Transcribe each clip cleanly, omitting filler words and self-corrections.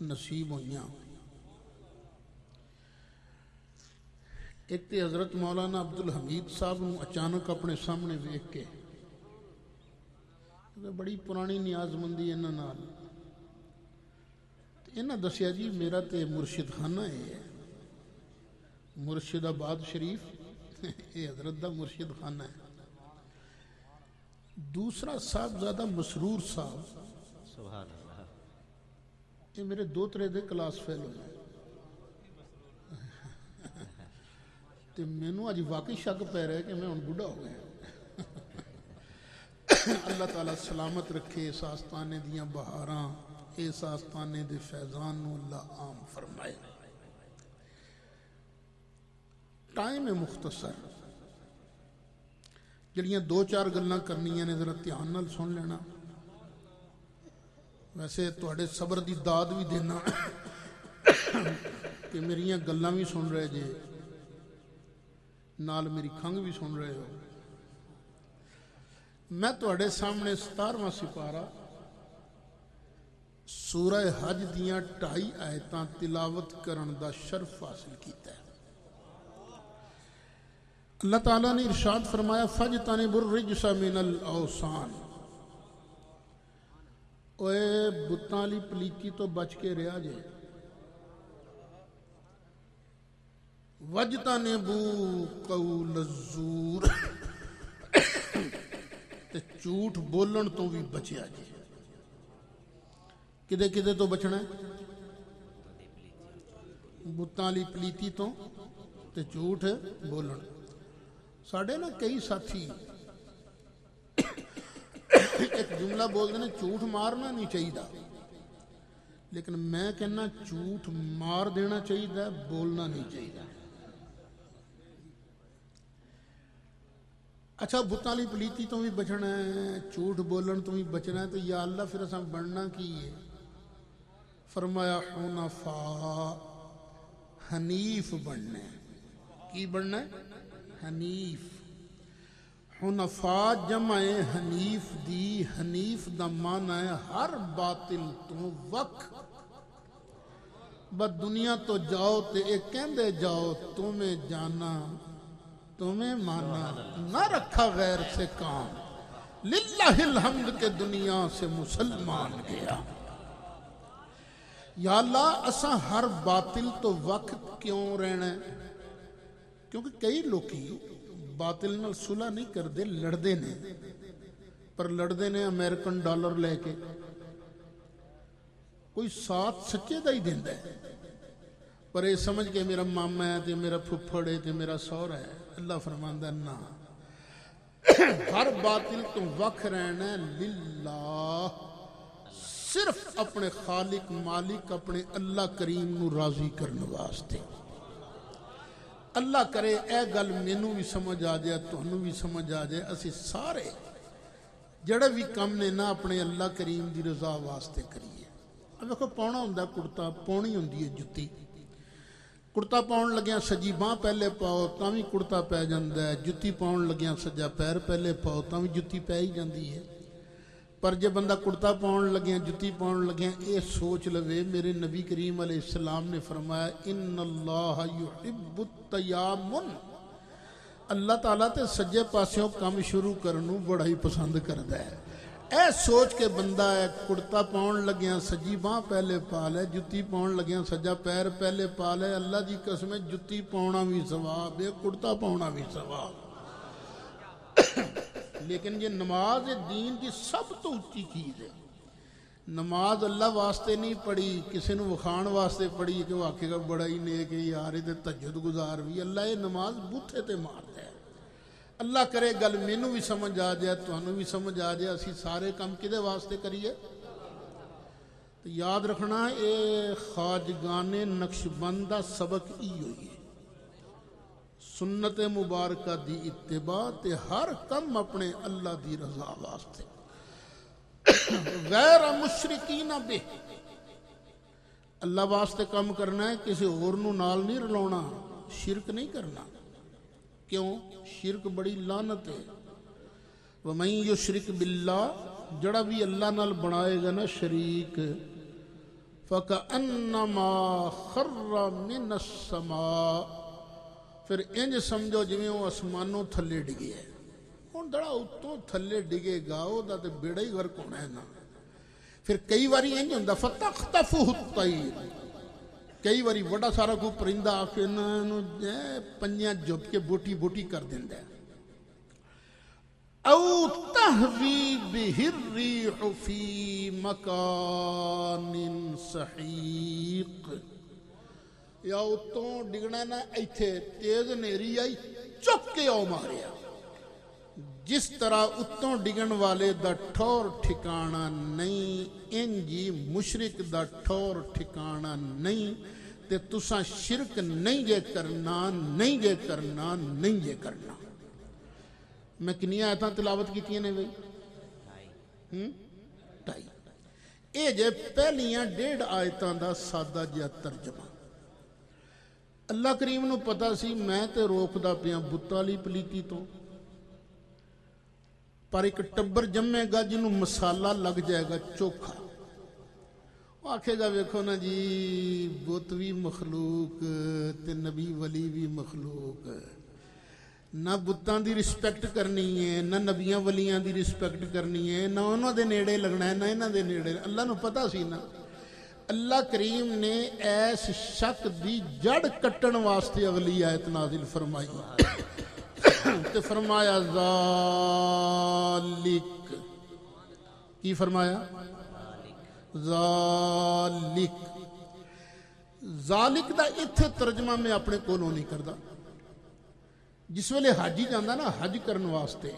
نصیب ہوئیاں۔ ایک تے حضرت مولانا عبدالحمید صاحب نو اچانک اپنے سامنے ویکھ کے، بڑی پرانی نیاز مندی انہاں نال، انہاں دسیا جی میرا تے مرشد خانہ ہے، مرشد آباد شریف یہ حضرت دا مرشد خانہ ہے۔ دوسرا صاحبزادہ مسرور صاحب، سبحان اللہ، یہ میرے دو ترے دے کلاس فیل ہوئے تے مینوں اج واقعی شک پہ رہا ہے کہ میں ہن بڑھا ہو گیا۔ اللہ تعالیٰ سلامت رکھے، اس آستانے دیاں بہاراں، اس آستانے دے فیضان نو اللہ عام فرمائے۔ ٹائم ہے مختصر، جڑیاں دو چار گلاں کرنیاں نے ذرا دھیان نال سن لینا، ویسے تواڈے صبر دی داد بھی دینا کہ میریاں گلاں بھی سن رہے جے، نال میری کھنگ بھی سن رہے ہو۔ میں تواڈے سامنے 17واں سپارہ سورہ حج دیاں 2.5 آیتاں تلاوت کرن دا شرف حاصل کیتا ہے۔ اللہ تعالیٰ نے ارشاد فرمایا فَاجْتَنِبُوا الرِّجْسَ مِنَ الْأَوْثَانِ، اوے بتاں والی پلیتی تو بچ کے رہا جے۔ وَاجْتَنِبُوا قَوْلَ الزُّورِ، تے جھوٹ بولن تو بھی بچیا جے۔ کدے کدے تو بچنا ہے؟ بتاں والی پلیتی تو تے جھوٹ بولن۔ ساڑھے نا کئی ساتھی ایک جملہ بول دینا جھوٹ مارنا نہیں چاہیے، لیکن میں کہنا جھوٹ مار دینا چاہیے، بولنا نہیں چاہیے۔ اچھا بتاں والی پلیتی تو بھی بچنا ہے، جھوٹ بولن تو بھی بچنا ہے، تو یا اللہ پھر اساں بننا کی ہے؟ فرمایا حنفاء، حنیف بننا ہے۔ کی بننا ہے؟ حنیف۔ حنفاء جمع حنیف دی، حنیف دا معنی ہے ہر باطل تو وقت۔ بس دنیا تو جاؤ تے ایک کہندے جاؤ تمہیں جانا تمہیں مانا، نہ رکھا غیر سے کام، للہ الحمد کے دنیا سے مسلمان گیا۔ یا اللہ اساں ہر باطل تو وقت کیوں رہنا ہے؟ کیونکہ کئی لوکی باطل نال صلح نہیں کردے، لڑدے نے، پر لڑدے نے امریکن ڈالر لے کے، کوئی ساتھ سچے دا ہی دیندا ہے، پر یہ سمجھ کے میرا ماما ہے تے میرا پھپھڑ ہے تے میرا سوہرا ہے۔ اللہ فرماندا نا، ہر باطل تو وقت رہنا ہے للہ، صرف اپنے خالق مالک اپنے اللہ کریم نو راضی کرنے واسطے۔ اللہ کرے اے گل مینوں بھی سمجھ آ جائے، تہنوں بھی سمجھ آ جائے، اسی سارے جڑے بھی کم نے نہ اپنے اللہ کریم دی رضا واسطے کریے۔ اب دیکھو پاؤنا ہوندا کرتا، پاؤنی ہوندی ہے جتی، کرتا پاؤن لگیاں سجی باں پہلے پاؤ تاں بھی کرتا پہ جاندا ہے، جتی پاؤن لگیاں سجا پیر پہلے پاؤ تاں بھی جتی پہ ہی جاندی ہے۔ پر جے بندہ کرتا پاؤن لگیاں جتی پاؤن لگیاں اے سوچ لوے، میرے نبی کریم علیہ السلام نے فرمایا ان اللہ یحب التیامن، اللہ تعالیٰ تے سجے پاسیوں کام شروع کرنوں بڑا ہی پسند کردا ہے۔ اے سوچ کے بندہ ہے کرتا پاؤن لگیاں سجی باں پہلے پا لے، جتی پاؤن لگیاں سجا پیر پہلے پا لے، اللہ دی قسم ہے جتی پاؤنا بھی ثواب ہے، کرتا پاؤنا بھی ثواب۔ لیکن یہ نماز دین کی سب تو اونچی چیز ہے۔ نماز اللہ واسطے نہیں پڑھی، کسی نے وکھان واسطے پڑھی کہ وہ آکھے گا بڑا ہی نیک ہے یار تے تہجد گزار بھی، اللہ یہ نماز بوتھے تے مارتا ہے۔ اللہ کرے گل مینوں بھی سمجھ آ جائے، تہانوں بھی سمجھ آ جائے، اسی سارے کام کدے واسطے کریے؟ تو یاد رکھنا اے خواجگان نقشبند دا سبق ای ہوئی ہے، سنت مبارکہ دی اتباع تے ہر کم اپنے اللہ دی رضا واسطے، غیر مشرکین بے، اللہ واسطے کام کرنا ہے، کسی اور نو نال نہیں رلاونا، شرک نہیں کرنا۔ کیوں؟ شرک بڑی لعنت ہے۔ وَمَن يُشْرِكْ بِاللَّهِ، جڑا بھی اللہ نال بنائے گا نا شریک، فَكَأَنَّمَا خَرَّ مِنَ السَّمَاءِ، پھر انج سمجھو جویں وہ آسمانوں تھلے ڈگے ہے. ہن جڑا اتوں تھلے ڈگے گا او دا تے بیڑا ہی غرق ہونا ہے نا. پھر کئی واری انج ہوندا فَتَخْطَفُهُ الطَّيْرُ، کئی واری بڑا سارا کوئی پرندہ آ کے پنجیاں جب کے بوٹی بوٹی کر دیندا ہے. او تہوی بہ الریح فی مکان سحیق، یا اتوں ڈگنا نا ایتھے تیز نیری آئی چک کے او ماریا. جس طرح اتوں ڈگن والے دا ٹھور ٹھکانا نہیں، انجی مشرک دا ٹھور ٹھکانا نہیں. تے تساں شرک نہیں جے کرنا، نہیں جے کرنا، نہیں جے کرنا. میں کنیاں آیتاں تلاوت کیتیاں نے بھئی؟ 2.5. اے جے پہلیاں 1.5 آیتاں دا سادہ جہا ترجمہ. اللہ کریم نو پتا سی میں تے روکدا پیاں بت والی پلیتی تو، پر ایک ٹبر جمے گا جنوں مسالہ لگ جائے گا چوکھا، وہ آکھے گا ویکھو نا جی بت بھی مخلوق تے نبی ولی بھی مخلوق، نہ بتاں دی رسپیکٹ کرنی ہے، نہ نبیاں ولیاں دی رسپیکٹ کرنی ہے، نہ انہاں دے نیڑے لگنا ہے، نہ انہاں دے نیڑے. اللہ نو پتا سی نا. اللہ کریم نے ایس شک دی جڑ کٹن واسطے اگلی آیت نازل فرمائی تے فرمایا ذالک. کی فرمایا؟ ذالک. ذالک دا اتھے ترجمہ میں اپنے کولوں نہیں کردا. جس ویلے حاجی جاندہ نا حج کرن واسطے،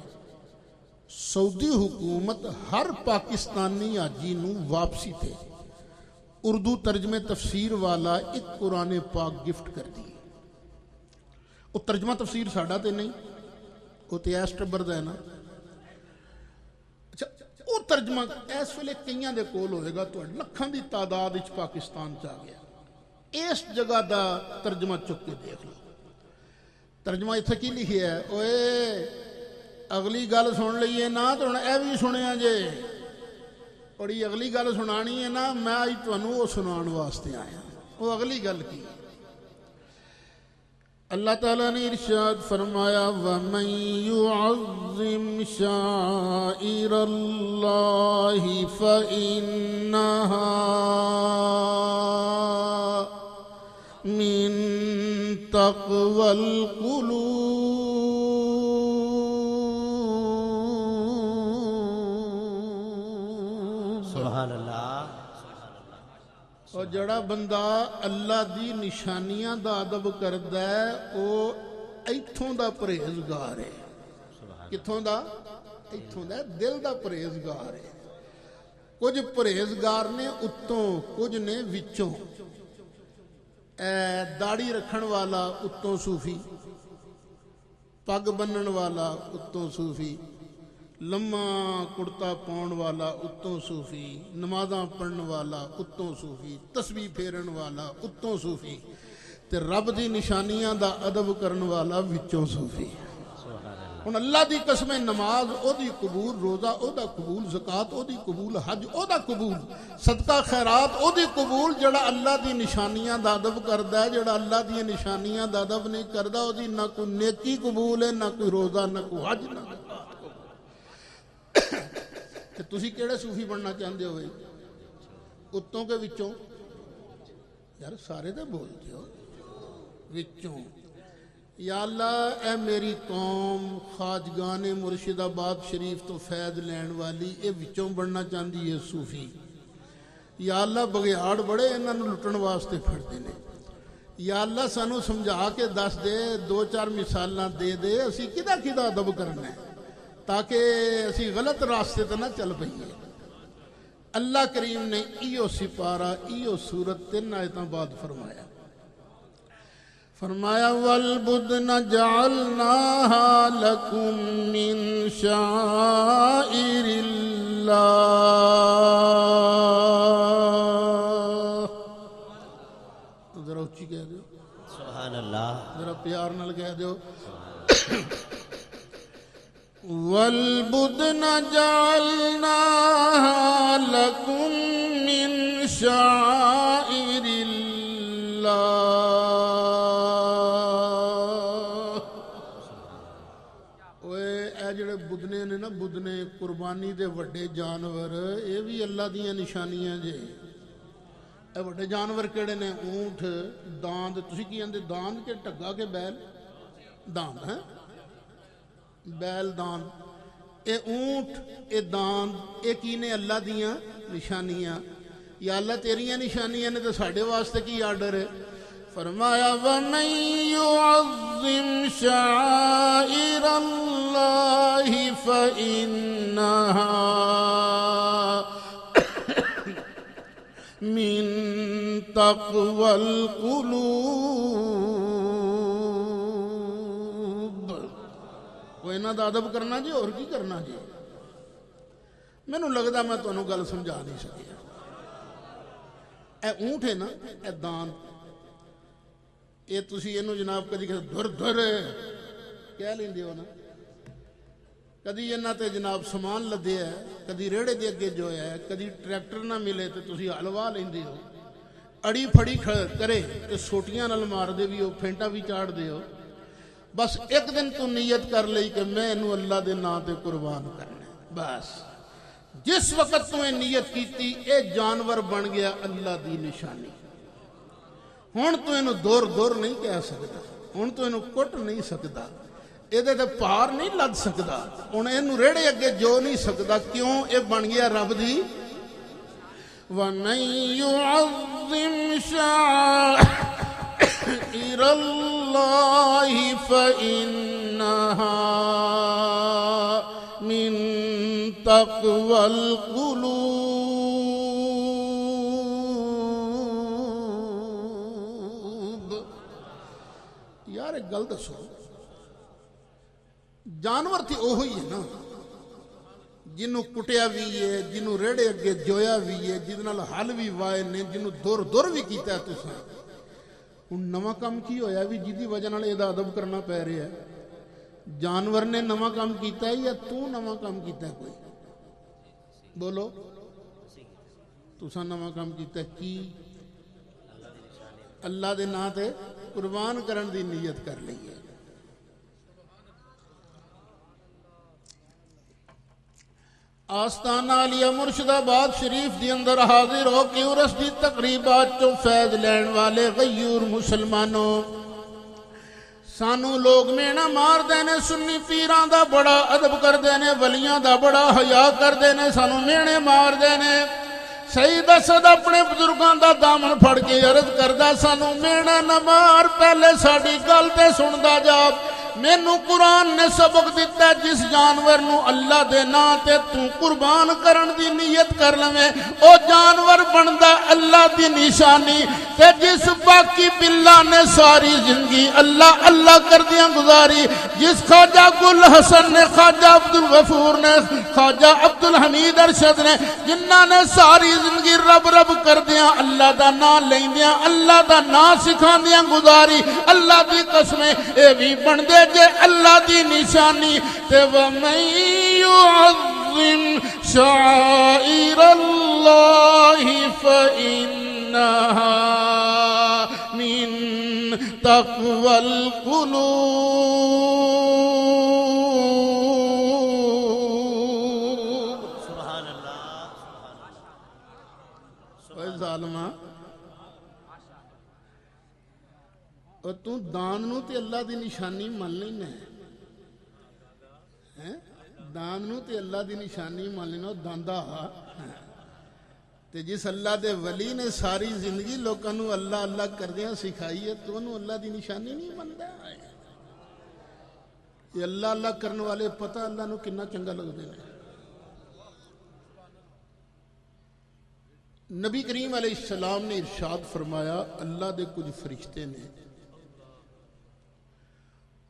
سعودی حکومت ہر پاکستانی حاجی نو واپسی تے اردو ترجمے تفسیر والا ایک قرآن پاک گفٹ کر دی. وہ ترجمہ تفسیر ساڑھا تے نہیں، وہ تے ایس ٹبر دا ہے نا. اچھا وہ ترجمہ ایس ویلے کئیاں دے کول ہوئے گا تو لکھاں دی تعداد اچ پاکستان چاہ گیا. اس جگہ دا ترجمہ چک کے دیکھ لو. ترجمہ اتھے کی لکھی ہے؟ اوے اگلی گل سن لئیے نا تو اے بھی سنیا جے، بڑی اگلی گل سنانی ہے نا، میں آج تانوں وہ سنان واسطے آیا. وہ اگلی گل کی اللہ تعالیٰ نے ارشاد فرمایا وَمَن يُعَظِّمْ شَعَائِرَ اللَّهِ فَإِنَّهَا مِن تقوى القلوب. سبحان اللہ. اور جڑا بندہ اللہ دی نشانیاں دا ادب کردا ہے او ایتھوں دا پرہیزگار ہے. کتھوں دا؟ ایتھوں دا دل دا پرہیزگار ہے. کچھ پرہیزگار نے اتوں، کچھ نے وچوں. داڑھی رکھن والا اتوں صوفی، پگ بنن والا اتوں صوفی، لما کرتا پاؤن والا اتوں صوفی، نمازاں پڑھن والا اتوں صوفی، تسبیح پھیرن والا اتوں صوفی، تے رب دی نشانیاں دا ادب کرن والا وچوں صوفی. ہن اللہ دی قسم نماز او دی قبول، روزہ او دا قبول، زکوٰۃ او دی قبول، حج او دا قبول، صدقہ خیرات او دی قبول. جڑا اللہ دی نشانیاں دا ادب کردا ہے، جڑا اللہ دی نشانیاں دا ادب نہیں کردا، او دی نہ کوئی نیکی قبول ہے، نہ کوئی روزہ، نہ کوئی حج، نہ کوئی کہ تسی کیڑے صوفی بننا چاہندے ہوئے؟ اتوں کے وچوں؟ یار سارے دے بولتے ہو وچوں. یا اللہ اے میری قوم خواجگان مرشد آباد شریف تو فیض لین والی اے وچوں بننا چاہندی ہے صوفی. یا اللہ بغیاڑ بڑے انہاں نوں لٹن واسطے پھردے نے. یا اللہ سانو سمجھا کے دس دے، 2-4 مثالاں دے دے، اسی کدا کدا ادب کرنا ہے تاکہ اسی غلط راستے تے نہ چل پئیے. اللہ کریم نے ایو سپارہ ایو سورت 3 آیتاں بعد فرمایا. فرمایا وَالْبُدْنَ جَعَلْنَاهَا لَكُم مِّن شَعَائِرِ اللَّهِ. ذرا اچھی کہہ دو سبحان اللہ. ذرا پیار نال کہہ دو وَالْبُدْنَ جَعَلْنَاهَا لَكُم مِّن شعائر اللہ. اوے اے جڑے بدنے نے نا بدنے قربانی دے وڈے جانور اے بھی اللہ دیاں نشانیاں جے. اے وڈے جانور کیڑے نے؟ اونٹ، داند. تسی کی آندے داند کے ٹگا کے بیل؟ داند ہے بیل داند. اے اونٹ اے داند اے کی نے؟ اللہ دیاں نشانیاں. یا اللہ تیریاں نشانیاں نے تو ساڈے واسطے کی آرڈر ہے؟ فرمایا وَمَن يُعَظِّمْ شَعَائِرَ اللَّهِ فَإِنَّهَا من تقوى القلوب. وہ انہاں دا ادب کرنا جی، اور کی کرنا جی؟ مینوں لگدا میں تانوں گل سمجھا نہیں سکیا. اے اونٹ ہے نا، اے دان، اے تسی اینوں جناب کدی دھر دھر کہہ لیندے ہو نا. کدی انہاں تے جناب سامان لدیا ہے، کدی ریڑے دے اگے جویا ہے، کدی ٹریکٹر نہ ملے تو تسی حلوا لیندے ہو. اڑی پھڑی کرے تو سوٹیاں نال مار دے بھی ہو، پھینٹا بھی چاڑ دے ہو. بس ایک دن تو نیت کر لئی کہ میں انہوں اللہ دے نام تے قربان کرنا. بس جس وقت تو نیت کیتی اے جانور بن گیا اللہ دی نشانی. ہن تو انہوں دور دور نہیں کہہ سکتا، ہن تو انہوں کٹ نہیں سکتا، ایدے تے پار نہیں لد سکتا، ہن اینوں ریڑے اگے جو نہیں سکتا. کیوں؟ اے بن گیا رب دی. وَمَن يُعَظِّمْ شَعَائِرَ اللَّهِ فَإِنَّهَا مِن تَقْوَى الْقُلُوبِ. یار ایک گل دسو، جانور تھی اوہی ہے نا جنوں کٹیا بھی ہے، جنوں ریڑے اگے جویا بھی ہے، جنہاں حل بھی وائے نے، جنوں دور دور بھی کیتا ہے. تساں ہن نواں کام کی ہویا بھی جدی وجہ نال اے دا ادب کرنا پے رہا ہے؟ جانور نے نواں کام کیتا ہے یا تو نواں کام کیتا ہے؟ کوئی بولو. تساں نواں کام کیتا ہے کی؟ اللہ دے نام تے قربان کرن دی نیت کر لئی ہے. آستانہ علیہ مرشد آباد شریف دی اندر حاضر ہو کے عرس دی تقریبات چوں فیض لین والے غیور مسلمانوں، سانو لوگ مینا مار دینے، سنی پیران دا بڑا ادب کر دینے، ولیاں دا بڑا حیا کر دینے، سانو مینے مار دینے. سید اسد اپنے بزرگاں دا دامن پھڑ کے عرض کردہ سانو مینا نہ مار، پہلے ساڑی گل تے سندا جا. مینوں قرآن نے سبق دیتا ہے جس جانور نو اللہ دے نا تے تو قربان کرن دی نیت کر لویں او جانور بندا اللہ دی نشانی. تے جس باقی باللہ نے ساری زندگی اللہ اللہ کر دیاں گزاری، جس خواجہ گل حسن نے، خواجہ عبدالغفور نے، خواجہ عبدالحمید ارشد نے، جنہاں نے ساری زندگی رب رب کر دیاں اللہ دا نا لیندیاں اللہ دا نا سکھان دیاں گزاری، اللہ دی قسمیں اے بھی بن دے جے اللہ دی نشانی. تے وَمَن يُعَظِّمْ شَعَائِرَ اللَّهِ فَإِنَّهَا مِن تَقْوَى الْقُلُوبِ. سبحان اللہ. اے ظالمہ، اور تو دان نو تے اللہ دی نشانی مان لینا ہے. دان نو تے اللہ دی نشانی مان لینا. داندا تے جس اللہ دے ولی نے ساری زندگی لوکاں نو اللہ اللہ کردیاں سکھائی ہے، تو انہوں اللہ دی نشانی نہیں مندا. یہ اللہ اللہ کرنے والے پتہ اللہ نو کنا چنگا لگدے نے. نبی کریم علیہ السلام نے ارشاد فرمایا اللہ دے کچھ فرشتے نے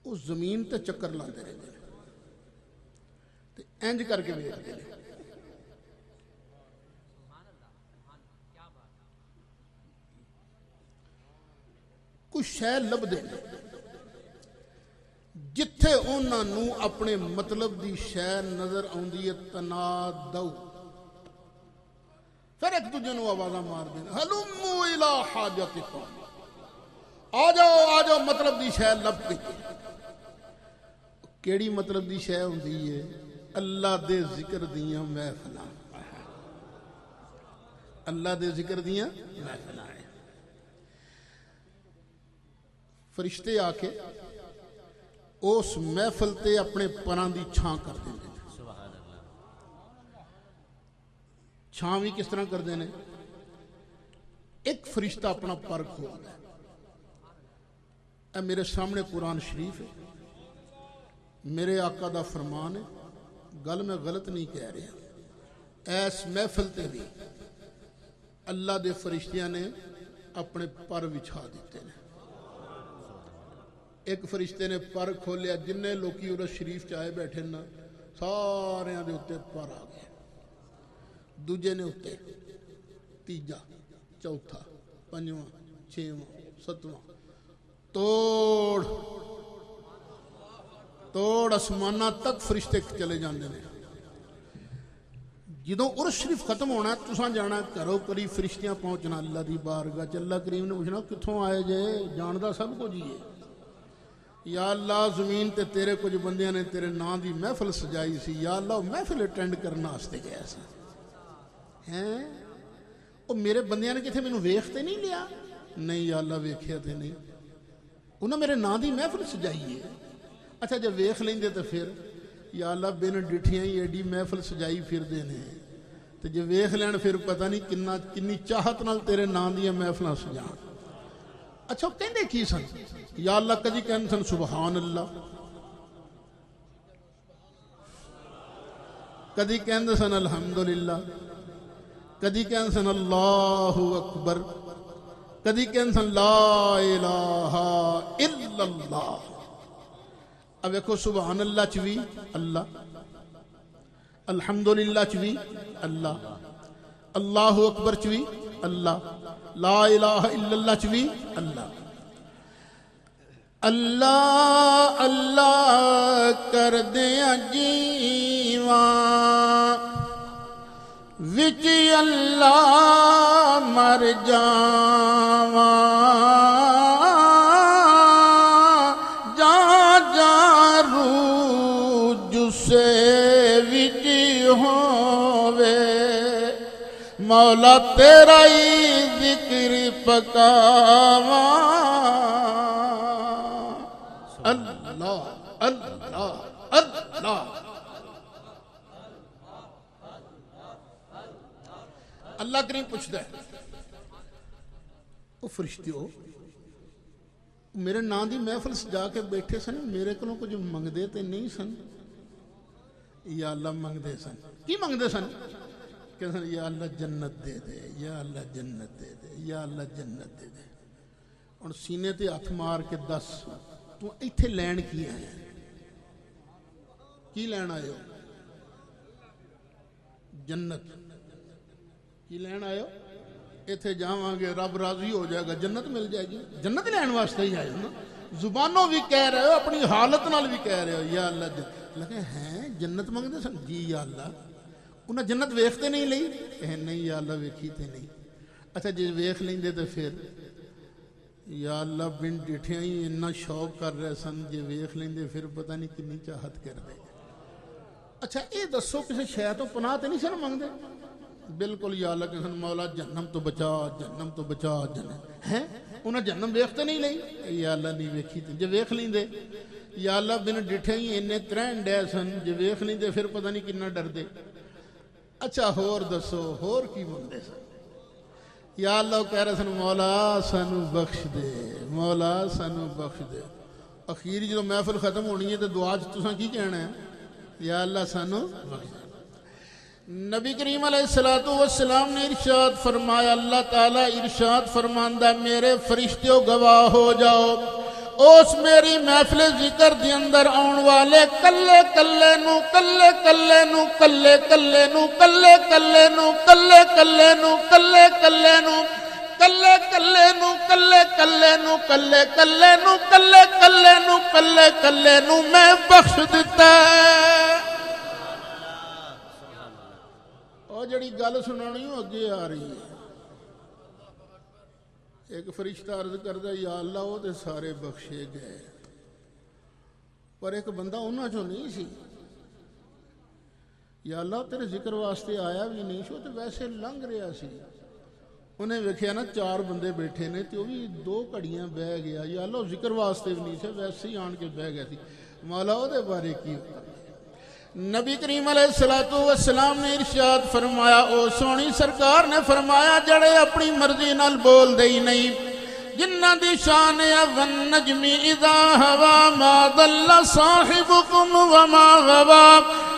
اس زمین تے چکر لاندے رہتے ہیں تے انج کر کے ویکھدے نے. کچھ شے لبدے نے جتھے انہاں نو اپنے مطلب دی شے نظر آندی ہے تنادو. پھر ایک دوجے نو آوازاں مار دے ہلمو الی حاجتکم آ جاؤ مطلب دی شے لب کے کیڑی مطلب دی شے ہوندی ہے اللہ دے ذکر دیاں محفلاں اللہ دے ذکر دیاں محفلاں فرشتے آ کے اس محفل تے اپنے پراں دی چھاں کر دیں چھاں بھی کس طرح کر دینے ایک فرشتہ اپنا پر کھولتا ہے اے میرے سامنے قرآن شریف ہے میرے آقا دا فرمان ہے گل میں غلط نہیں کہہ رہا ایس محفل تے بھی اللہ دے فرشتیاں نے اپنے پر بچھا دیتے ہیں ایک فرشتے نے پر کھولیا جننے لوکی اور شریف چاہے بیٹھے نا سارے دے اتے پر آ گئے دوجے نے اتے تیجا چوتھا پنجواں چھواں ستواں توڑ اسمانہ تک فرشتے چلے جاندے نے جدوں عرس شریف ختم ہونا ہے تساں جانا کرو قریب فرشتیاں پہنچنا اللہ دی بارگاہ چ اللہ کریم نے پوچھنا کتھوں آئے جے جاندہ سب کو جیے یا اللہ زمین تے تیرے کچھ بندیاں نے تیرے نام دی محفل سجائی سی یا اللہ محفل اٹینڈ کرنا واسطے گیا سی ہیں او میرے بندیاں نے کتھے مینوں ویکھ تے نہیں لیا نہیں یا اللہ ویکھیا تے نہیں انہاں میرے نام دی محفل سجائی ہے اچھا جب ویکھ لیندے تے پھر یا اللہ بن ڈٹھیاں ہی ایڈی محفل سجائی پھر دینے تے جب ویکھ لین پھر پتہ نہیں کنی چاہت نال تیرے نام دی محفلاں سجان اچھا کہندے کی سن یا اللہ کدی کہندے سن سبحان اللہ کدی کہندے سن الحمدللہ کدی کہندے سن اللہ اکبر کدی کہندے سن لا الہ الا اللہ اب دیکھو سبحان اللہ چوی اللہ الحمدللہ چوی اللہ اللہ اکبر چوی اللہ لا الہ الا اللہ چوی اللہ اللہ اللہ کر دیاں جیواں وچ اللہ مر جاواں جا جا روح جسے وچ ہووے مولا تیرا ہی ذکر پکاواں اللہ اللہ اللہ اللہ کریم پوچھتا ہے وہ فرشتیو میرے نام دی محفل سجا کے بیٹھے سن میرے کو کچھ منگدے تے نہیں سن یا اللہ منگدے سن کی منگدے سن کہ سن یا اللہ جنت دے دے یا اللہ جنت دے دے یا اللہ جنت دے دے اور سینے تے ہاتھ مار کے دس تو ایتھے لین کی آیا کی لین آئے ہو جنت کی لین آئے ہو ایتھے جاواں گے رب راضی ہو جائے گا جنت مل جائے گی جنت لین واسطے ہی آئے ہو نا زبانوں بھی کہہ رہے ہو اپنی حالت نال بھی کہہ رہے ہو یا اللہ لگے ہیں جنت منگدے سن جی یا اللہ انہیں جنت ویکھتے نہیں لئی کہ نہیں یا اللہ ویکھی تے نہیں اچھا جی ویکھ لیندے تے پھر یا اللہ بن ڈٹھیاں ہی اتنا شوق کر رہے سن جی ویکھ لیندے پھر پتہ نہیں کنی چاہت کر دے اچھا یہ دسو کسی شے تو پناہ تے نہیں سن منگدے بالکل یا اللہ کہ سن مولا جہنم تو بچا جہنم تو بچا جہنم ہیں انہیں جہنم ویکھتے نہیں لئی یا اللہ نہیں ویکھی تے جی ویکھ لیندے یا اللہ بن ڈٹھے ہی انہیں ترین ڈے سن جی ویکھ لیندے پھر پتہ نہیں کنا ڈر دے اچھا ہور دسو ہور کی منگدے سن یا اللہ کہہ رہے سن مولا سانو بخش دے مولا سانو بخش دے اخیر جو محفل ختم ہونی ہے تو دعا تساں کی کہنا ہے یا اللہ سانو بخش دے نبی کریم علیہ السلام نے ارشاد فرمایا اللہ تعالیٰ ارشاد فرماندہ میرے فرشتیوں گواہ ہو جاؤ اس میری محفل ذکر دی اندر آن والے کلے کلے نو کلے کلے نو کلے کلے نو کلے کلے نو کلے کلے نو کلے کلے نو کلے کلے نو کلے کلے نو کلے کلے نو کلے کلے نو کلے کلے نو میں بخش دیتا ہے او اور جڑی گل سنانی وہ اگے آ رہی ہے. ایک فرشتہ عرض کردا یا اللہ وہ تے سارے بخشے گئے پر ایک بندہ انہاں چوں نہیں سی. یا اللہ تیرے ذکر واسطے آیا بھی نہیں سو تے ویسے لنگ رہا سی. انہیں ویکھیا نا 4 بندے بیٹھے نے تے وہ بھی 2 گھڑیاں بہ گیا. یا اللہ وہ ذکر واسطے بھی نہیں سے ویسے ہی آن کے بہ گیا سی. مولا او دے بارے کی نبی کریم علیہ السلام نے ارشاد فرمایا او سونی سرکار نے فرمایا جڑے اپنی مرضی نال بول دے ہی نہیں جنہ دی شان ہے والنجم اذا ہوا ما ضل صاحبكم وما غوا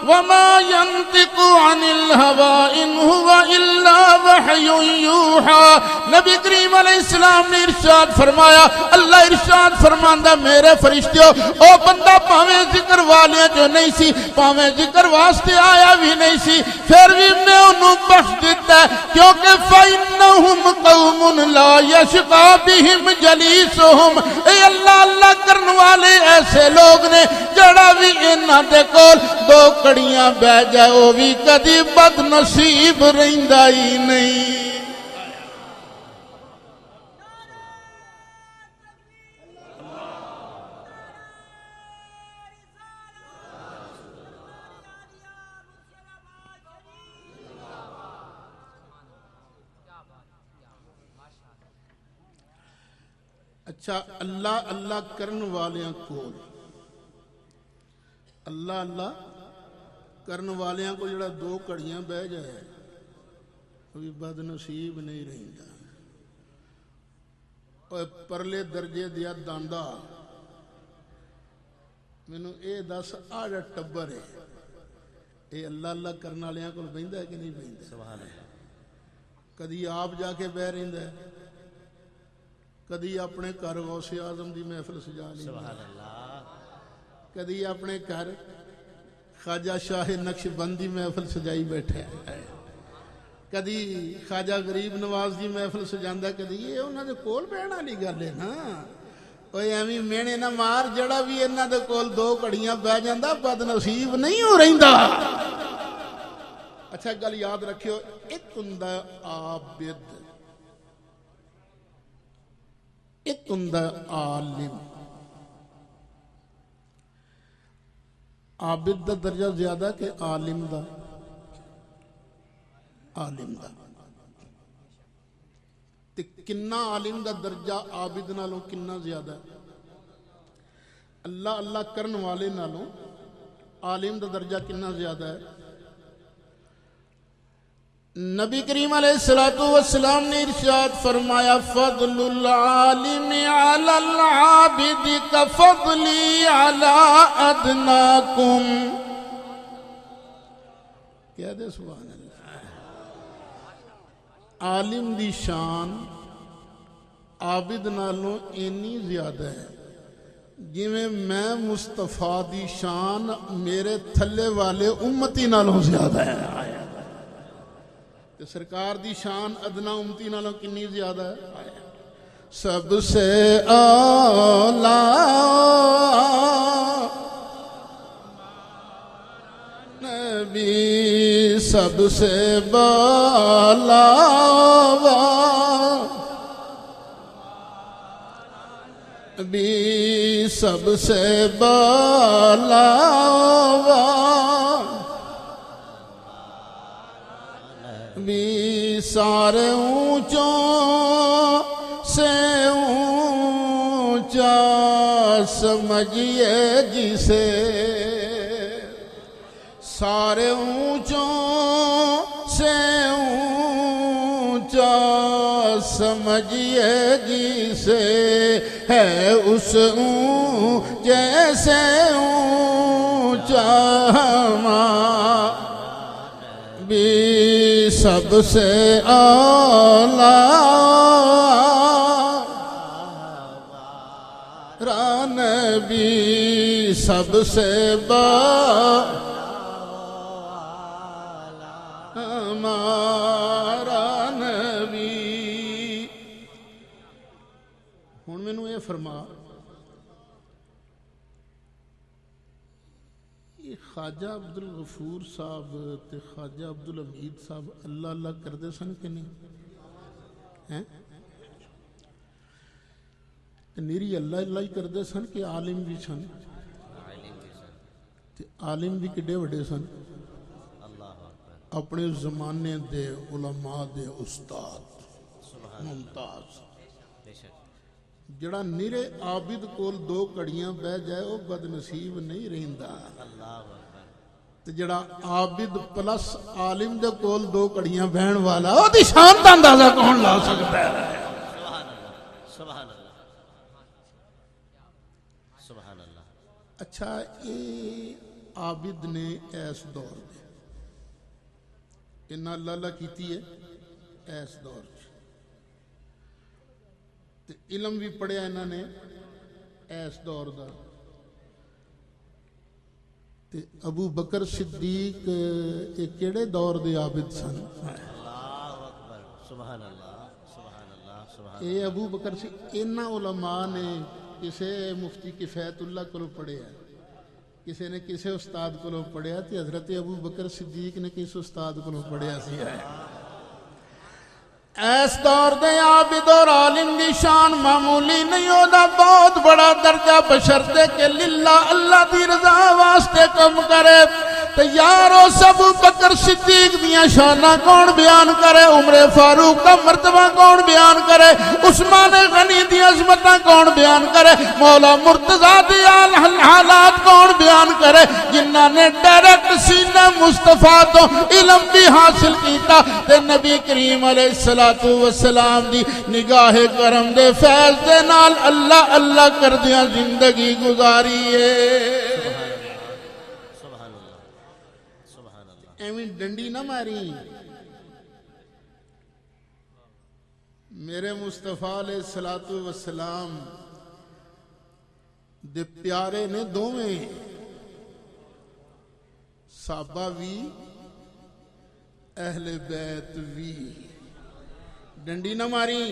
وما ينطق عن الهوى ان هو الا وحي يوحى. نبی کریم علیہ السلام نے ارشاد فرمایا اللہ ارشاد فرماندا میرے فرشتیو او بندہ پاویں ذکر والے جو نہیں سی پاویں ذکر واسطے آیا بھی نہیں سی پھر بھی میں انہوں بخش دیتا ہے کیونکہ فَإِنَّهُمْ قَوْمٌ لَا يَشْقَى بِهِمْ جَلِيسُهُمْ. اے اللہ اللہ کرنے والے ایسے لوگ نے جڑا بھی انہاں دے کول 2 کڑیاں بہ جائے وہ بھی کدی بد نصیب رہندا ہی نہیں. اچھا اللہ اللہ کرن والیاں کول اللہ اللہ کرن والیاں کو جڑا 2 گھڑیاں بہ جائے وہ بد نصیب نہیں رہندا. اوے پرلے درجے دیا داندا مینوں اے دس آ جا ٹبر ہے اے اللہ اللہ کرن والیاں کول بہندا ہے کہ نہیں بہندا؟ سبحان اللہ. کدی آپ جا کے بہ رہندا ہے کدی اپنے گھر غوث اعظم دی محفل سجا لی سبحان اللہ. کدی اپنے گھر خواجہ شاہ نقش بندی محفل سجائی بیٹھے کدی خواجہ غریب نواز دی محفل سجاندہ کدی یہ انہاں دے کول بہن والی گل ہے نا. اوے ایویں مینے نہ مار جڑا بھی انہاں دے کول 2 گھڑیاں بہ جاندا بد نصیب نہیں ہو رہندا. اچھا گل یاد رکھیو ایک ہوندا عابد ایک ہوندا عالم. عابد دا درجہ زیادہ کہ عالم دا تے کنا عالم دا درجہ عابد نالوں کنا زیادہ ہے. اللہ اللہ کرن والے نالوں عالم دا درجہ کنا زیادہ ہے. نبی کریم علیہ السلام نے ارشاد فرمایا فضل العالم علی العابد کفضلی علی ادناکم. کہہ دے سبحان اللہ. عالم دی شان عابد نالوں اینی زیادہ ہے جویں میں مصطفیٰ دی شان میرے تھلے والے امتی نالوں زیادہ ہے. تے سرکار دی شان ادنا امتی نالوں کنی زیادہ ہے. سب سے اولا نبی سب سے بالا نبی سب سے بالا بھی سارے اونچوں سے اونچا سمجھئے جسے سارے اونچوں سے اونچا سمجھئے جسے ہے اس اونچے سے اونچا ہمارا بھی سب سے اولا نبی سب سے ہمارا نبی. ہن مینوں یہ فرما خواجہ عبد الغفور صاحب تے خواجہ عبد الحمید صاحب اللہ اللہ کردے سن کہ نہیں ہیں؟ نیری اللہ اللہ ہی کردے سن کہ عالم بھی سن؟ تے عالم بھی کڈے وڈے سن؟ اپنے زمانے دے علماء دے استاد ممتاز، جڑا نیرے عابد کول دو کڑیاں بہ جائے وہ بد نصیب نہیں رہندا، تے جڑا عابد پلس عالم دے کول دو کڑیاں بہن والا او دی شان دا اندازہ کون لا سکتا ہے؟ سبحان اللہ سبحان اللہ۔ اچھا اے عابد نے ایس دور دے انہاں اللہ اللہ کیتی ہے ایس دور تے علم بھی پڑھیا انہاں نے ایس دور دا، تے ابو بکر صدیق ایک کیڑے دور دے عابد سن؟ اللہ اکبر، سبحان اللہ سبحان اللہ سبحان اے ابو بکر سے انہاں علماء نے کسے مفتی کفایت اللہ کو پڑھیا، کسی نے کسے استاد کو پڑھیا، تے حضرت ابو بکر صدیق نے کس استاد کو پڑھیا سی ہے؟ ایس دور دے عابد اور عالم دی شان معمولی نہیں ہوتا، بہت بڑا درجہ بشرطے کہ للہ اللہ دی رضا واسطے کم کرے۔ تے یارو سب بکر صدیق دیاں شانہ کون بیان کرے، عمر فاروق کا مرتبہ کون بیان کرے، عثمان غنی دی عظمتاں کون بیان کرے، مولا مرتضیٰ دی حالات کون بیان کرے، جنہاں نے ڈائریکٹ سینہ مصطفیٰ تو علم بھی حاصل کیتا تے نبی کریم علیہ السلام دی نگاہ کرم دے فیض دے نال اللہ اللہ کردیاں زندگی گزاری ہے۔ ایویں ڈنڈی نہ ماری، میرے مصطفیٰ علیہ السلام دے پیارے نے دوویں صحابہ بھی اہل بیت بھی، ڈنڈی نہ ماری،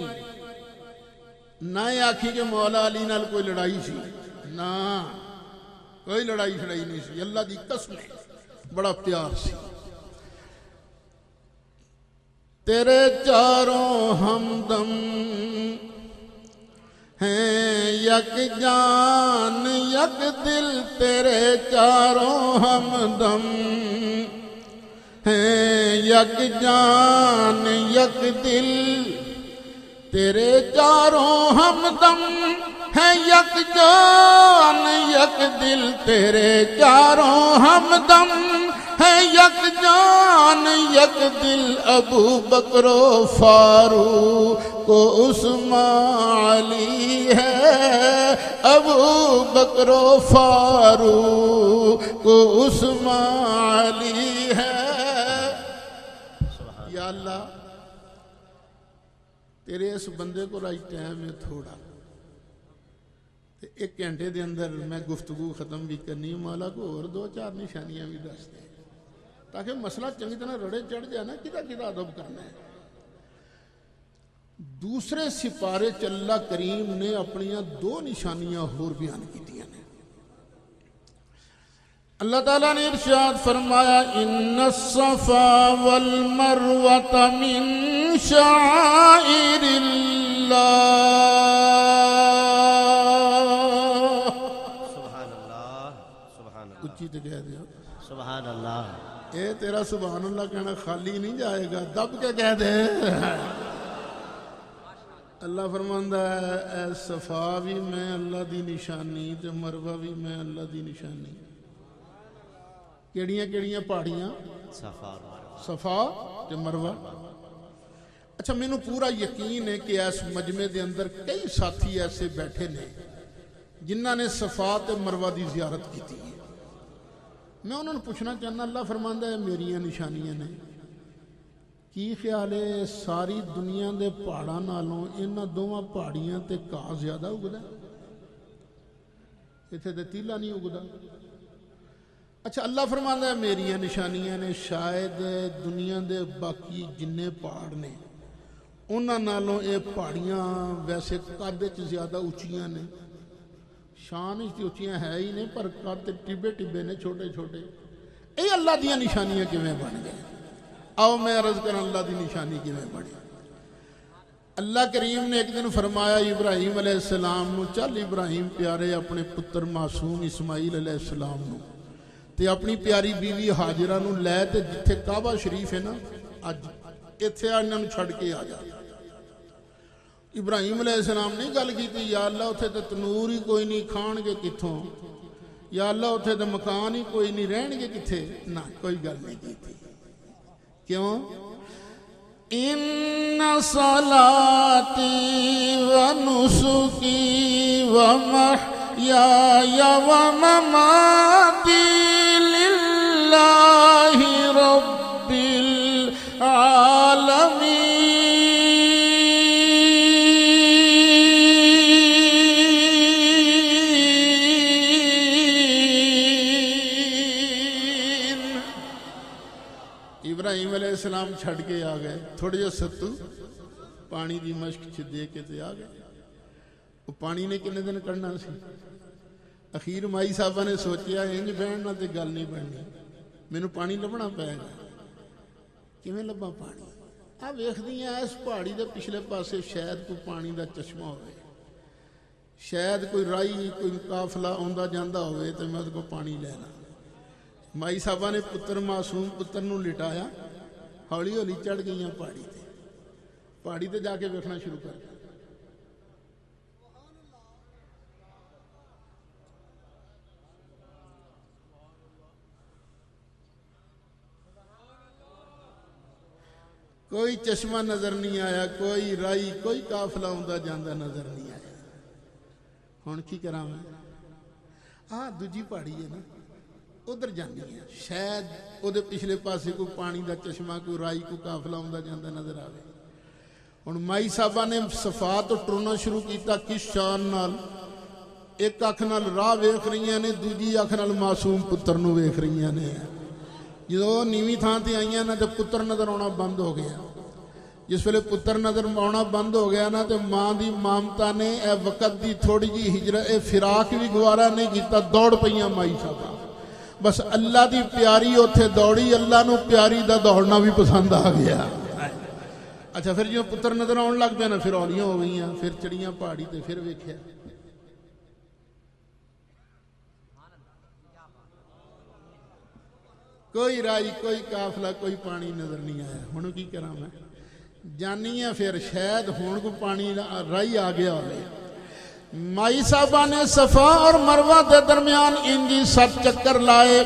نہ آکھی کہ مولا علی نال کوئی لڑائی سی، نہ کوئی لڑائی شڑائی نہیں سی، اللہ دی قسم بڑا پیار سی۔ تیرے چاروں ہمدم ہیں یک جان یک دل، تیرے چاروں ہمدم ہیں یک جان یک دل، تیرے چاروں ہمدم ہیں یک جان یک دل، تیرے چاروں ہمدم ہے یک جان یک دل، ابو بکر و فاروق کو عثمان علی ہے، ابو بکر و فاروق کو عثمان علی ہے۔ یا اللہ تیرے اس بندے کو رائی ٹائم ہے تھوڑا، ایک گھنٹے دے اندر میں گفتگو ختم بھی کرنی، مولا کو اور دو چار نشانیاں بھی دس دیں تاکہ مسئلہ چنگی طرح رڑے چڑھ جائے نا کدھا کدھا ادب کرنا ہے۔ دوسرے سپارے چ اللہ کریم نے اپنی دو نشانیاں اور بیان کی دیا نے۔ اللہ تعالیٰ نے ارشاد فرمایا ان الصفا والمروۃ من شعائر اللہ، سبحان اللہ سبحان اللہ، اچھی تو کہہ دیا سبحان اللہ۔ اے تیرا سبحان اللہ کہنا خالی نہیں جائے گا، دب کے کہہ دے۔ اللہ فرماندہ ہے اے صفا بھی میں اللہ دی نشانی تے مروہ بھی میں اللہ دی نشانی۔ کیڑیاں کیڑیاں پہاڑیاں؟ صفا تے مروہ۔ اچھا مینوں پورا یقین ہے کہ اس مجمع دے اندر کئی ساتھی ایسے بیٹھے نے جنہاں نے صفا تے مروہ دی زیارت کی تھی۔ میں انہوں نے پوچھنا چاہنا، اللہ فرماندہ ہے میریاں نشانیاں نے، کی خیال ہے ساری دنیا دے پہاڑاں نالوں انہاں دوواں پہاڑیاں تے گھاہ زیادہ اگدا؟ اتھے تے تیلا نہیں اگدا۔ اچھا اللہ فرماندہ ہے میریاں نشانیاں نے، شاید دنیا دے باقی جننے پہاڑ نے انہاں نالوں اے پہاڑیاں ویسے قد وچ زیادہ اونچیاں نے، شان اس کی اونچیاں ہے ہی نہیں، پر قد ٹبے ٹبے نے چھوٹے چھوٹے، یہ اللہ دیا نشانیاں کیویں بن گئے؟ آؤ میں عرض کروں اللہ دی نشانی کیویں بنی۔ اللہ کریم نے ایک دن فرمایا ابراہیم علیہ السلام نو، چل ابراہیم پیارے اپنے پتر معصوم اسماعیل علیہ السلام نو تے اپنی پیاری بیوی حاجرہ نو لے تے جتھے کعبہ شریف ہے نا اج ایتھے انہاں نوں چھڈ کے آ جا۔ ابراہیم علیہ السلام نے گل کیتی یا اللہ اتھے تے تنور ہی کوئی نہیں، کھان گے کتھوں؟ یا اللہ اتھے تے مکان ہی کوئی نہیں، رہن گے کتھے؟ نہ کوئی گل نہیں کیتی۔ کیوں؟ ان صلاتی و نسکی و محیای و مماتی للہ رب العالمین۔ ابراہیم علیہ السلام چھڑ کے آ گئے، تھوڑے جو ستو پانی دی مشک دے کے تے آ گئے۔ وہ پانی نے کنے دن کرنا سی؟ اخیر مائی صاحبہ نے سوچیا انج بہن نہ تے گل نہیں بننی، مینوں پانی لبنا پائے گا۔ کیویں لبا پانی؟ آ ویکھدی ہیں اس پہاڑی دے پچھلے پاسے شاید کوئی پانی دا چشمہ ہوئے، شاید کوئی رائی کوئی قافلہ آندا جاندا ہوئے تے میں اس کو پانی لینا۔ مائی صاحبہ نے پتر معصوم پتر نو لٹایا، ہولی ہولی چڑھ گئیاں پہاڑی تے جا کے ویکھنا شروع کر دیا۔ کوئی چشمہ نظر نہیں آیا، کوئی رائی کوئی قافلہ آندا جاندا نظر نہیں آیا۔ ہن کی کراں میں؟ دوجی پہاڑی ہے نا ادھر جانی ہے، شاید وہ پچھلے پاسے کوئی پانی دا چشمہ کوئی رائی کوئی قافلہ آندا جاندا نظر آوے۔ ہن مائی صاحبہ نے صفا تو ٹرنا شروع کیتا کس شان نال؟ ایک اکھ نال راہ ویکھ رہیاں نے، دوجی اکھ نال معصوم پتر نو ویکھ رہیاں نے۔ جدوں نیویں تھاں تے آئیاں نا تے پتر نظر آنا بند ہو گیا۔ جس ویلے پتر نظر آنا بند ہو گیا نا تے ماں دی مامتا نے اے وقت دی تھوڑی جی ہجرت اے فراق بھی گوارا نہیں کیتا، دوڑ پئیاں مائی صاحبہ۔ بس اللہ دی پیاری اتھے دوڑی، اللہ نو پیاری دا دوڑنا بھی پسند آ گیا۔ اچھا پھر جو پتر نظر آن لگ پیا نا پھر اولیاں ہو گئیاں، پھر چڑیاں پہاڑی تے پھر ویکھیا کوئی رائی کوئی قافلہ کوئی پانی نظر نہیں آیا۔ ہن کی کراں میں؟ جانی ہے پھر شاید ہون کو پانی رائی آ گیا ہوئے۔ مائی صاحبہ نے صفا اور مروہ دے درمیان انجی 7 چکر لائے۔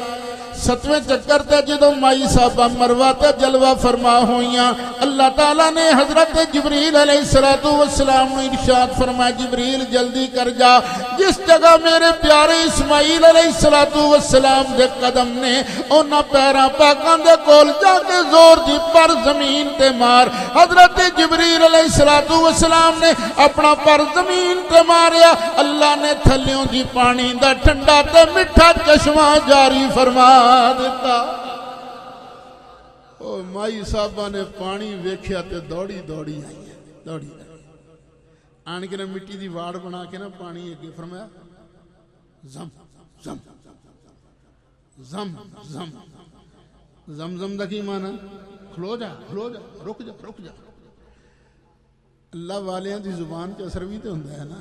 7ویں چکر تے جدو مائی صاحبہ مروہ تے جلوہ فرما ہوئیاں، اللہ تعالیٰ نے حضرت جبریل علیہ السلام نے ارشاد فرمایا جبریل جلدی کر جا، جس جگہ میرے پیارے اسماعیل علیہ السلام دے قدم نے اونا پیراں پاکاں دے کول جا کے زور دی پر زمین تے مار۔ حضرت جبریل علیہ السلام نے اپنا پر زمین تے ماریا، اللہ نے تھلیوں دی پانی دا ٹھنڈا تے مٹھا چشمہ جاری فرما دیتا۔ او مائی صاحبہ نے پانی ویکھیا تے دوڑی دوڑی آئی ہے، دوڑی آن کے نا مٹی دی واڑ بنا کے نا پانی اگے فرمایا زم زم زم زم زم زم دا کی مانا؟ کھلو جا کھلو جا، رک جا رک جا۔ اللہ والیاں دی زبان کے اثر بھی تے ہوندا ہے نا۔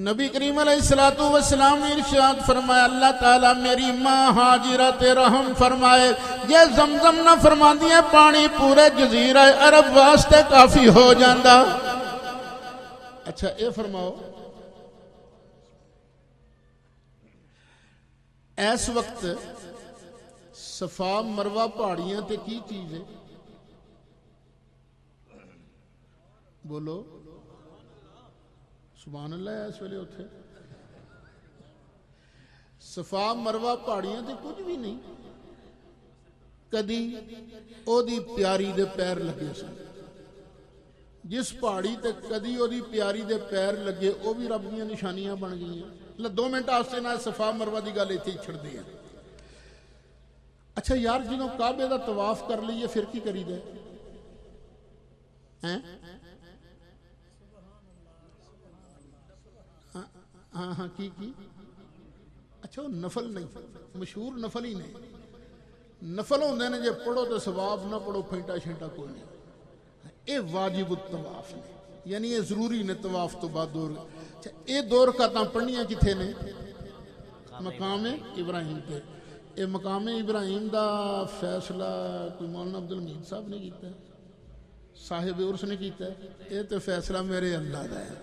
نبی کریم علیہ السلام نے ارشاد فرمایا اللہ تعالیٰ میری ماں حاجرہ تے رحم فرمائے، یہ زمزم نہ فرما دیا پانی پورے جزیرہ عرب واسطے کافی ہو جاندہ۔ اچھا اے فرماؤ اس وقت صفا مروہ پہاڑیاں تے کی چیز ہے؟ بولو سبحان اللہ ہے اس ویلے اتھے صفا مروہ پہاڑیاں تے کچھ بھی نہیں، کدی او دی پیاری دے پیر لگے سن۔ جس پہاڑی تے کدی او دی پیاری دے پیر لگے او بھی رب دیاں نشانیاں بن گئی ہیں۔ 2 منٹ آستے نہ صفا مروہ دی گل ایتھے ہی چھڑ دے ہیں۔ اچھا یار جنہوں کعبے دا طواف کر لیے پھر کی کری دے ہیں؟ ہاں کی اچھا وہ نفل نہیں، مشہور نفل ہی نہیں، نفل ہوندے نے جے پڑھو تو ثواب، نہ پڑھو پھینٹا شینٹا کوئی نہیں. یہ واجب الطواف نے، یعنی یہ ضروری نے طواف تو بعد دور. اچھا یہ دو رکعتاں پڑھنیاں کتھے نے؟ مقام ابراہیم تے. یہ مقام ابراہیم دا فیصلہ کوئی مولانا عبدالحمید صاحب نے کیتا ہے، صاحب عرس نے کیتا ہے؟ یہ تو فیصلہ میرے اللہ دا ہے.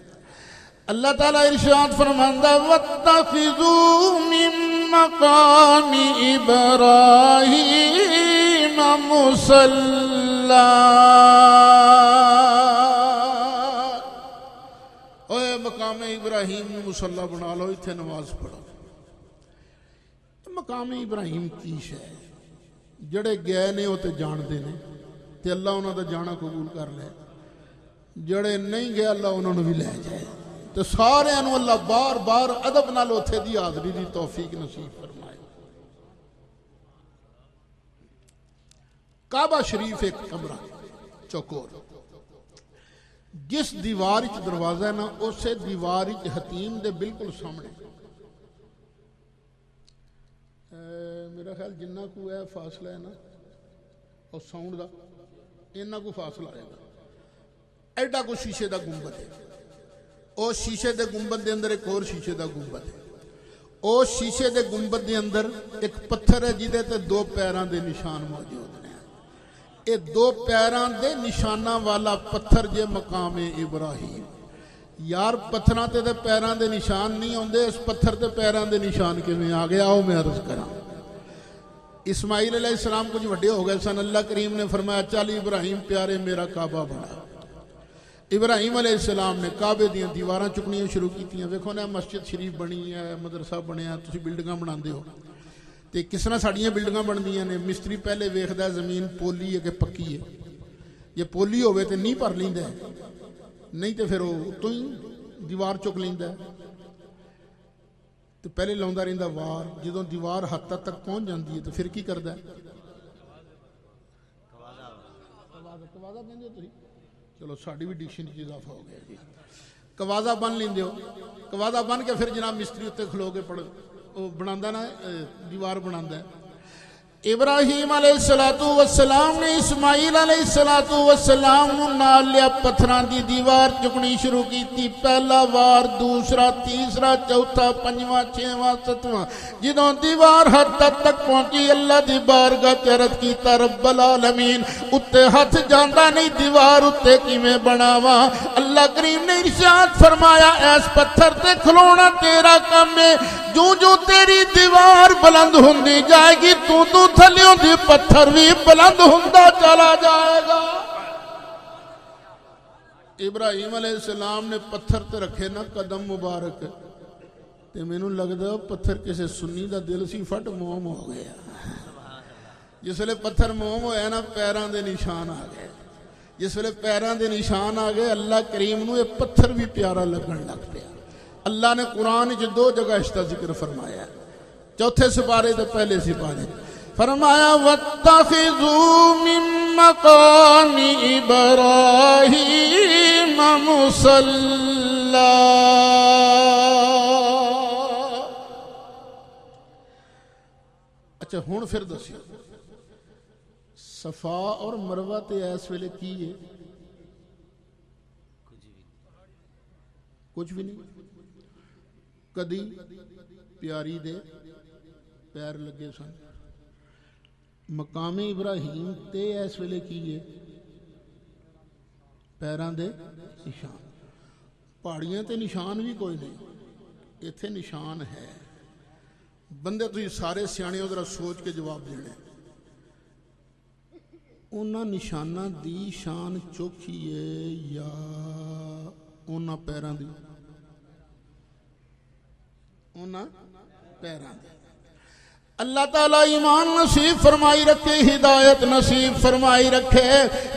اللہ تعالیٰ ارشاد فرماندا وَاتَّخِذُوا مِن مَّقَامِ إِبْرَاهِيمَ مُصَلًّى. اوے مقام ابراہیم میں مصلی بنا لو، اتنے نماز پڑھو. مقام ابراہیم کی شے جڑے گئے نے وہ تے جاندے نے تے اللہ انہاں دا جانا قبول کر لے، جڑے نہیں گئے اللہ انہاں نوں بھی لے جائے. تو سارے انہوں اللہ بار بار ادب نال اوتھے دی حاضری دی توفیق نصیب فرمائے. کعبہ شریف ایک کمرہ چوکور، جس دیوار وچ دروازہ ہے نا اسے دیوار وچ حتیم دے بالکل سامنے. میرا خیال جنہ کو ہے فاصلہ ہے نا اور ساؤنڈ دا انہاں کو فاصلہ آئے گا. ایڈا کو شیشے دا گنبد ہے، او شیشے دے گنبد دے اندر ایک اور شیشے دا گنبد ہے. او شیشے دے گنبد دے اندر ایک پتھر ہے جیدے تے دو پیراں دے نشان موجود ہیں. اے دو پیراں دے نشاناں والا پتھر جے مقام ابراہیم. یار پتھراں تے پیراں دے نشان نہیں ہوندے، اس پتھر تے پیراں دے نشان کیویں آ گیا؟ آؤ میں عرض کراں. اسماعیل علیہ السلام کچھ وڈے ہو گئے سن، اللہ کریم نے فرمایا چل ابراہیم پیارے میرا کعبہ بنا. ابراہیم علیہ السلام نے کعبے دیاں دیواراں چکنیاں شروع کیتیاں. ویکھو نا مسجد شریف بنی ہے، مدرسہ بنیا، تسی بلڈنگاں بناندے ہو تے کس طرح ساڈیاں بلڈنگاں بندیاں نے. مستری پہلے ویکھدا زمین پولی ہے کہ پکی ہے. جے پولی ہوے تے نہیں بھر لیندا ہے، نہیں تے پھر وہ تو ہی دیوار چک لیندا ہے. تو پہلے لاؤندا رہندا وار، جدوں دیوار حد تک پہنچ جاندی ہے تو پھر کی کردا ہے؟ کوازا کہندے ہو تسی؟ چلو ساڑی بھی ڈکشنری چیز اضافہ ہو گیا جی. کوازا بن لیندے ہو، کوازا بن کے پھر جناب مستری اتنے کھلو کے پڑھ بناندا نا دیوار بناندا ہے. ابراہیم علیہ السلام نے اسماعیل علیہ السلام نال لیا پتھراں دی دیوار چکنی شروع کی تھی. پہلا وار، دوسرا، تیسرا، چوتھا، پنجواں، چھواں، ستواں. جدوں دیوار حد تک پہنچی اللہ دی بارگاہ چرت کیتا رب العالمین اتے ہاتھ جاندا نہیں دیوار اتے کیویں بناواں. اللہ کریم نے ارشاد فرمایا اس پتھر تے کھلونا تیرا کم ہے. جو جو تیری دیوار بلند ہوندی جائے گی تو تھلیوں دی پتھر بھی بلند ہوندا چلا جائے گا. ابراہیم علیہ السلام نے پتھر تے رکھے نا قدم مبارک تے مینوں لگدا پتھر کسے سنی دا دل سی پھٹ موم ہو گیا. جس ویلے پتھر موم ہویا نا پیراں دے نشان آ گئے. جس ویلے پیراں دے نشان آ گئے اللہ کریم نو یہ پتھر بھی پیارا لگن لگ پیا. اللہ نے قرآن جو دو جگہ اس کا ذکر فرمایا. چوتھے سپارے تو پہلے سپارے فرمایا وَاتَّخِذُوا مِن مَّقَامِ إِبْرَاهِيمَ مُصَلًّى. اچھا ہن پھر دسیا صفا اور مروہ تے اس ویلے کی ہے؟ کچھ بھی نہیں. کدی پیاری دے پیر لگے سن. مقام ابراہیم تے اس ویلے کیے پیراں دے نشان. پہاڑیاں تے نشان بھی کوئی نہیں، ایتھے نشان ہے. بندے تسی سارے سیانے ذرا سوچ کے جواب دینے. انہاں نشاناں دی شان چوکھی ہے یا انہاں پیراں دی؟ انہاں پیراں دی. اللہ تعالیٰ ایمان نصیب فرمائی رکھے، ہدایت نصیب فرمائی رکھے.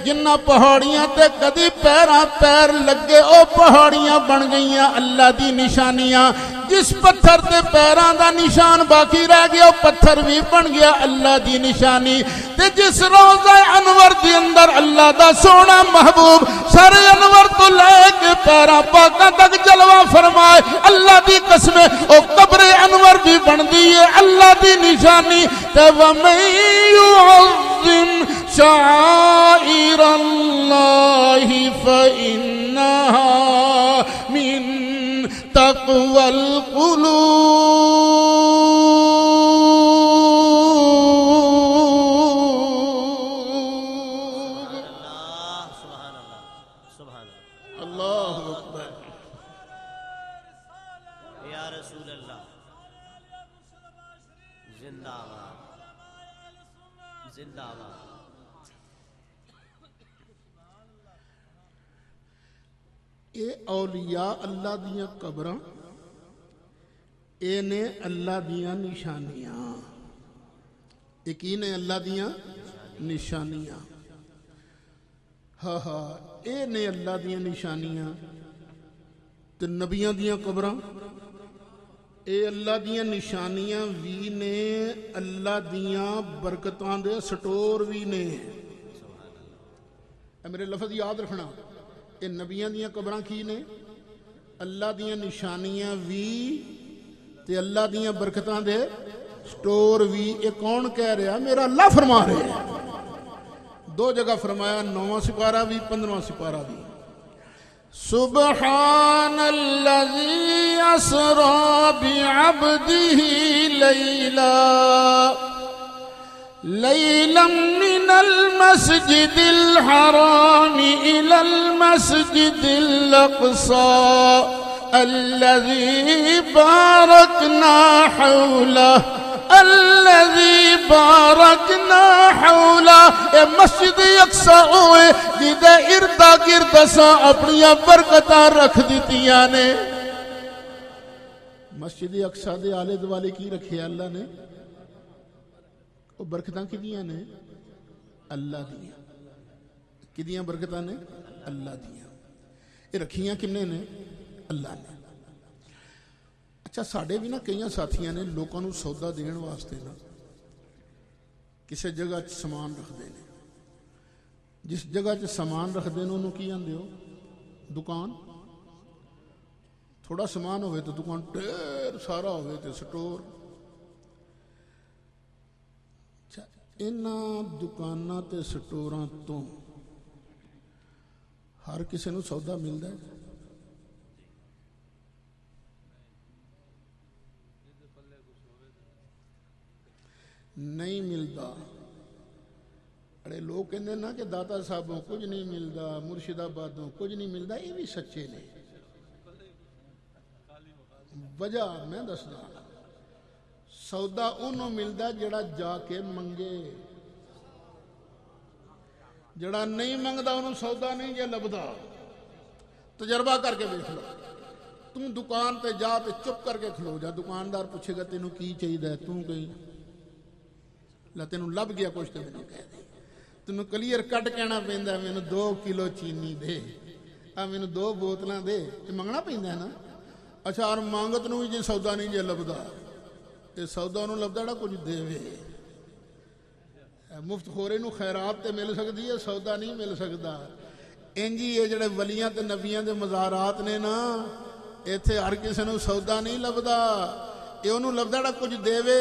جنہ پہاڑیاں تے کدی پیر لگے او پہاڑیاں بن گئیاں اللہ دی نشانیاں. جس پتھر تے پیران دا نشان باقی رہ گیا وہ پتھر بھی بن گیا اللہ دی نشانی تے جس روضہ انور دی اندر اللہ دا سونا محبوب سر انور تو لے کے پیران پاکاں تک جلوہ فرمائے اللہ دی قسم او قبر انور بھی بن دیئے اللہ دی نشانی تے وَمَن يُعَظِّمْ شَعَائِرَ اللَّهِ فَإِنَّهَا مِن تَقْوَى الْقُلُوبِ سبحان اللہ سبحان اللہ اللہ اکبر یا رسول اللہ زندہ باد زندہ باد اے اولیاء اللہ دیاں قبراں اے نے اللہ دیاں نشانیاں یقین ہے اللہ دیاں نشانیاں ہاں ہاں اے نے اللہ دیاں نشانیاں تے نبیاں دیاں قبراں اے اللہ دیاں نشانیاں بھی نے اللہ دیاں برکتاں دے سٹور بھی نے اے میرے لفظ یاد رکھنا اے نبیاں دیاں قبراں کی نے اللہ دیاں نشانیاں بھی تے اللہ دیاں برکتاں دے سٹور بھی اے کون کہہ رہا میرا اللہ فرما رہے ہیں دو جگہ فرمایا 9واں سپارہ بھی 15واں سپارہ بھی سبحان الذي اسرا بعبده ليلا من المسجد الحرام إلى المسجد الأقصى الذي باركنا حوله الذي باركنا حوله اے مسجد اقصی ہوئے جدے اردا گرد سا اپنیاں برکتاں رکھ دیتیاں نے مسجد اقصی دے آلے دوالے کی رکھے اللہ نے وہ برکتاں کی دیاں نے اللہ دیاں کی دیاں برکتاں نے اللہ دیاں یہ رکھیاں کنے نے اللہ نے اچھا ساڑھے بھی نا کئیاں ساتھیاں نے لوکاں نو سودا دین واسطے نا کسے جگہ سامان رکھ دینے جس جگہ سامان رکھ دینے انہوں کی آن دیو دکان تھوڑا سامان ہوئے تو دکان ٹیر سارا ہوئے تو سٹور انہاں دکاناں تے سٹوراں تو ہر کسی نو سودا ملدا ہے نہیں ملتا اڑے لوگ کہندے نا کہ داتا صاحبوں کچھ نہیں ملتا مرشد آبادوں کچھ نہیں ملتا یہ بھی سچے نے وجہ میں دسدا سودا انہوں ملتا جڑا جا کے منگے جڑا نہیں منگدا انہوں سودا نہیں جے لبدا تجربہ کر کے دیکھ لو تم دکان تے جا تے چپ کر کے کھلو جا دکاندار پوچھے گا تینوں کی چاہیے تم کہیں لا تینوں لب گیا کچھ تو مینوں کہہ دے تینوں کلیئر کٹ کہنا پیندا مینوں 2 کلو چینی دے مینوں 2 بوتلاں دے یہ منگنا پیندا ہے نا اچھا اور مانگت نو جی سودا نہیں جے لبدا یہ سودا انہوں لبدا جڑا کچھ دے وے مفت خورے نو خیرات تے مل سکتی ہے سودا نہیں مل سکتا انجی یہ جڑے ولیاں تے نبیاں دے مزارات نے نا ایتھے ہر کسی نو سودا نہیں لبدا یہ انہوں لبدا جڑا کچھ دے وے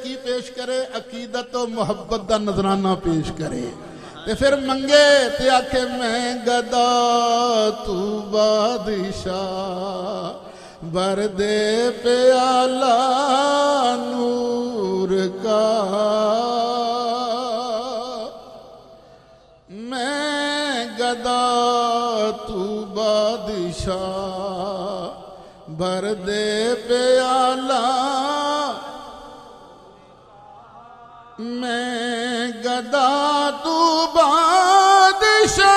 کی پیش کرے عقیدت و محبت دا نظرانہ پیش کرے تے پھر منگے تے آکھے میں گدا تو بادشاہ بر دے پیالہ نور کا میں گدا تو بادشاہ بر دے پیالہ میں گدا تو بادشاہ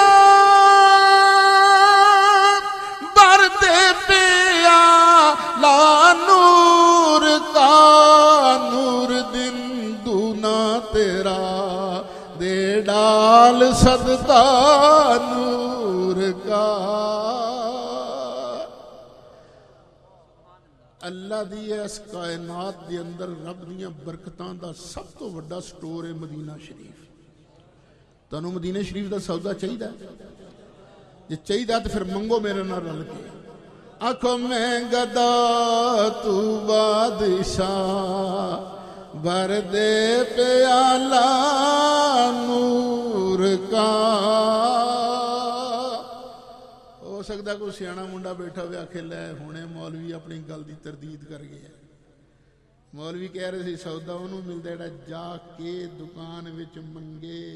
بر دے پیالہ نور کا نور دن دونا تیرا دے ڈال صدقہ نور کا اللہ دی اس کائنات دے اندر رب دیاں برکتاں دا سب تو وڈا سٹور ہے مدینہ شریف. تانوں مدینہ شریف دا سودا چاہیے؟ جے چاہیے تو پھر منگو میرے نال رل کے. آکھو میں گدا تو بادشاہ بھر دے پیالہ نور کا. ہو سکتا کوئی سیاح منڈا بیٹھا ہوئے آکھے لے ہونے مولوی اپنی گل دی تردید کر گیا. مولوی کہہ رہے سی سودا انہوں ملتا ہے جا کے دکان وچ منگے.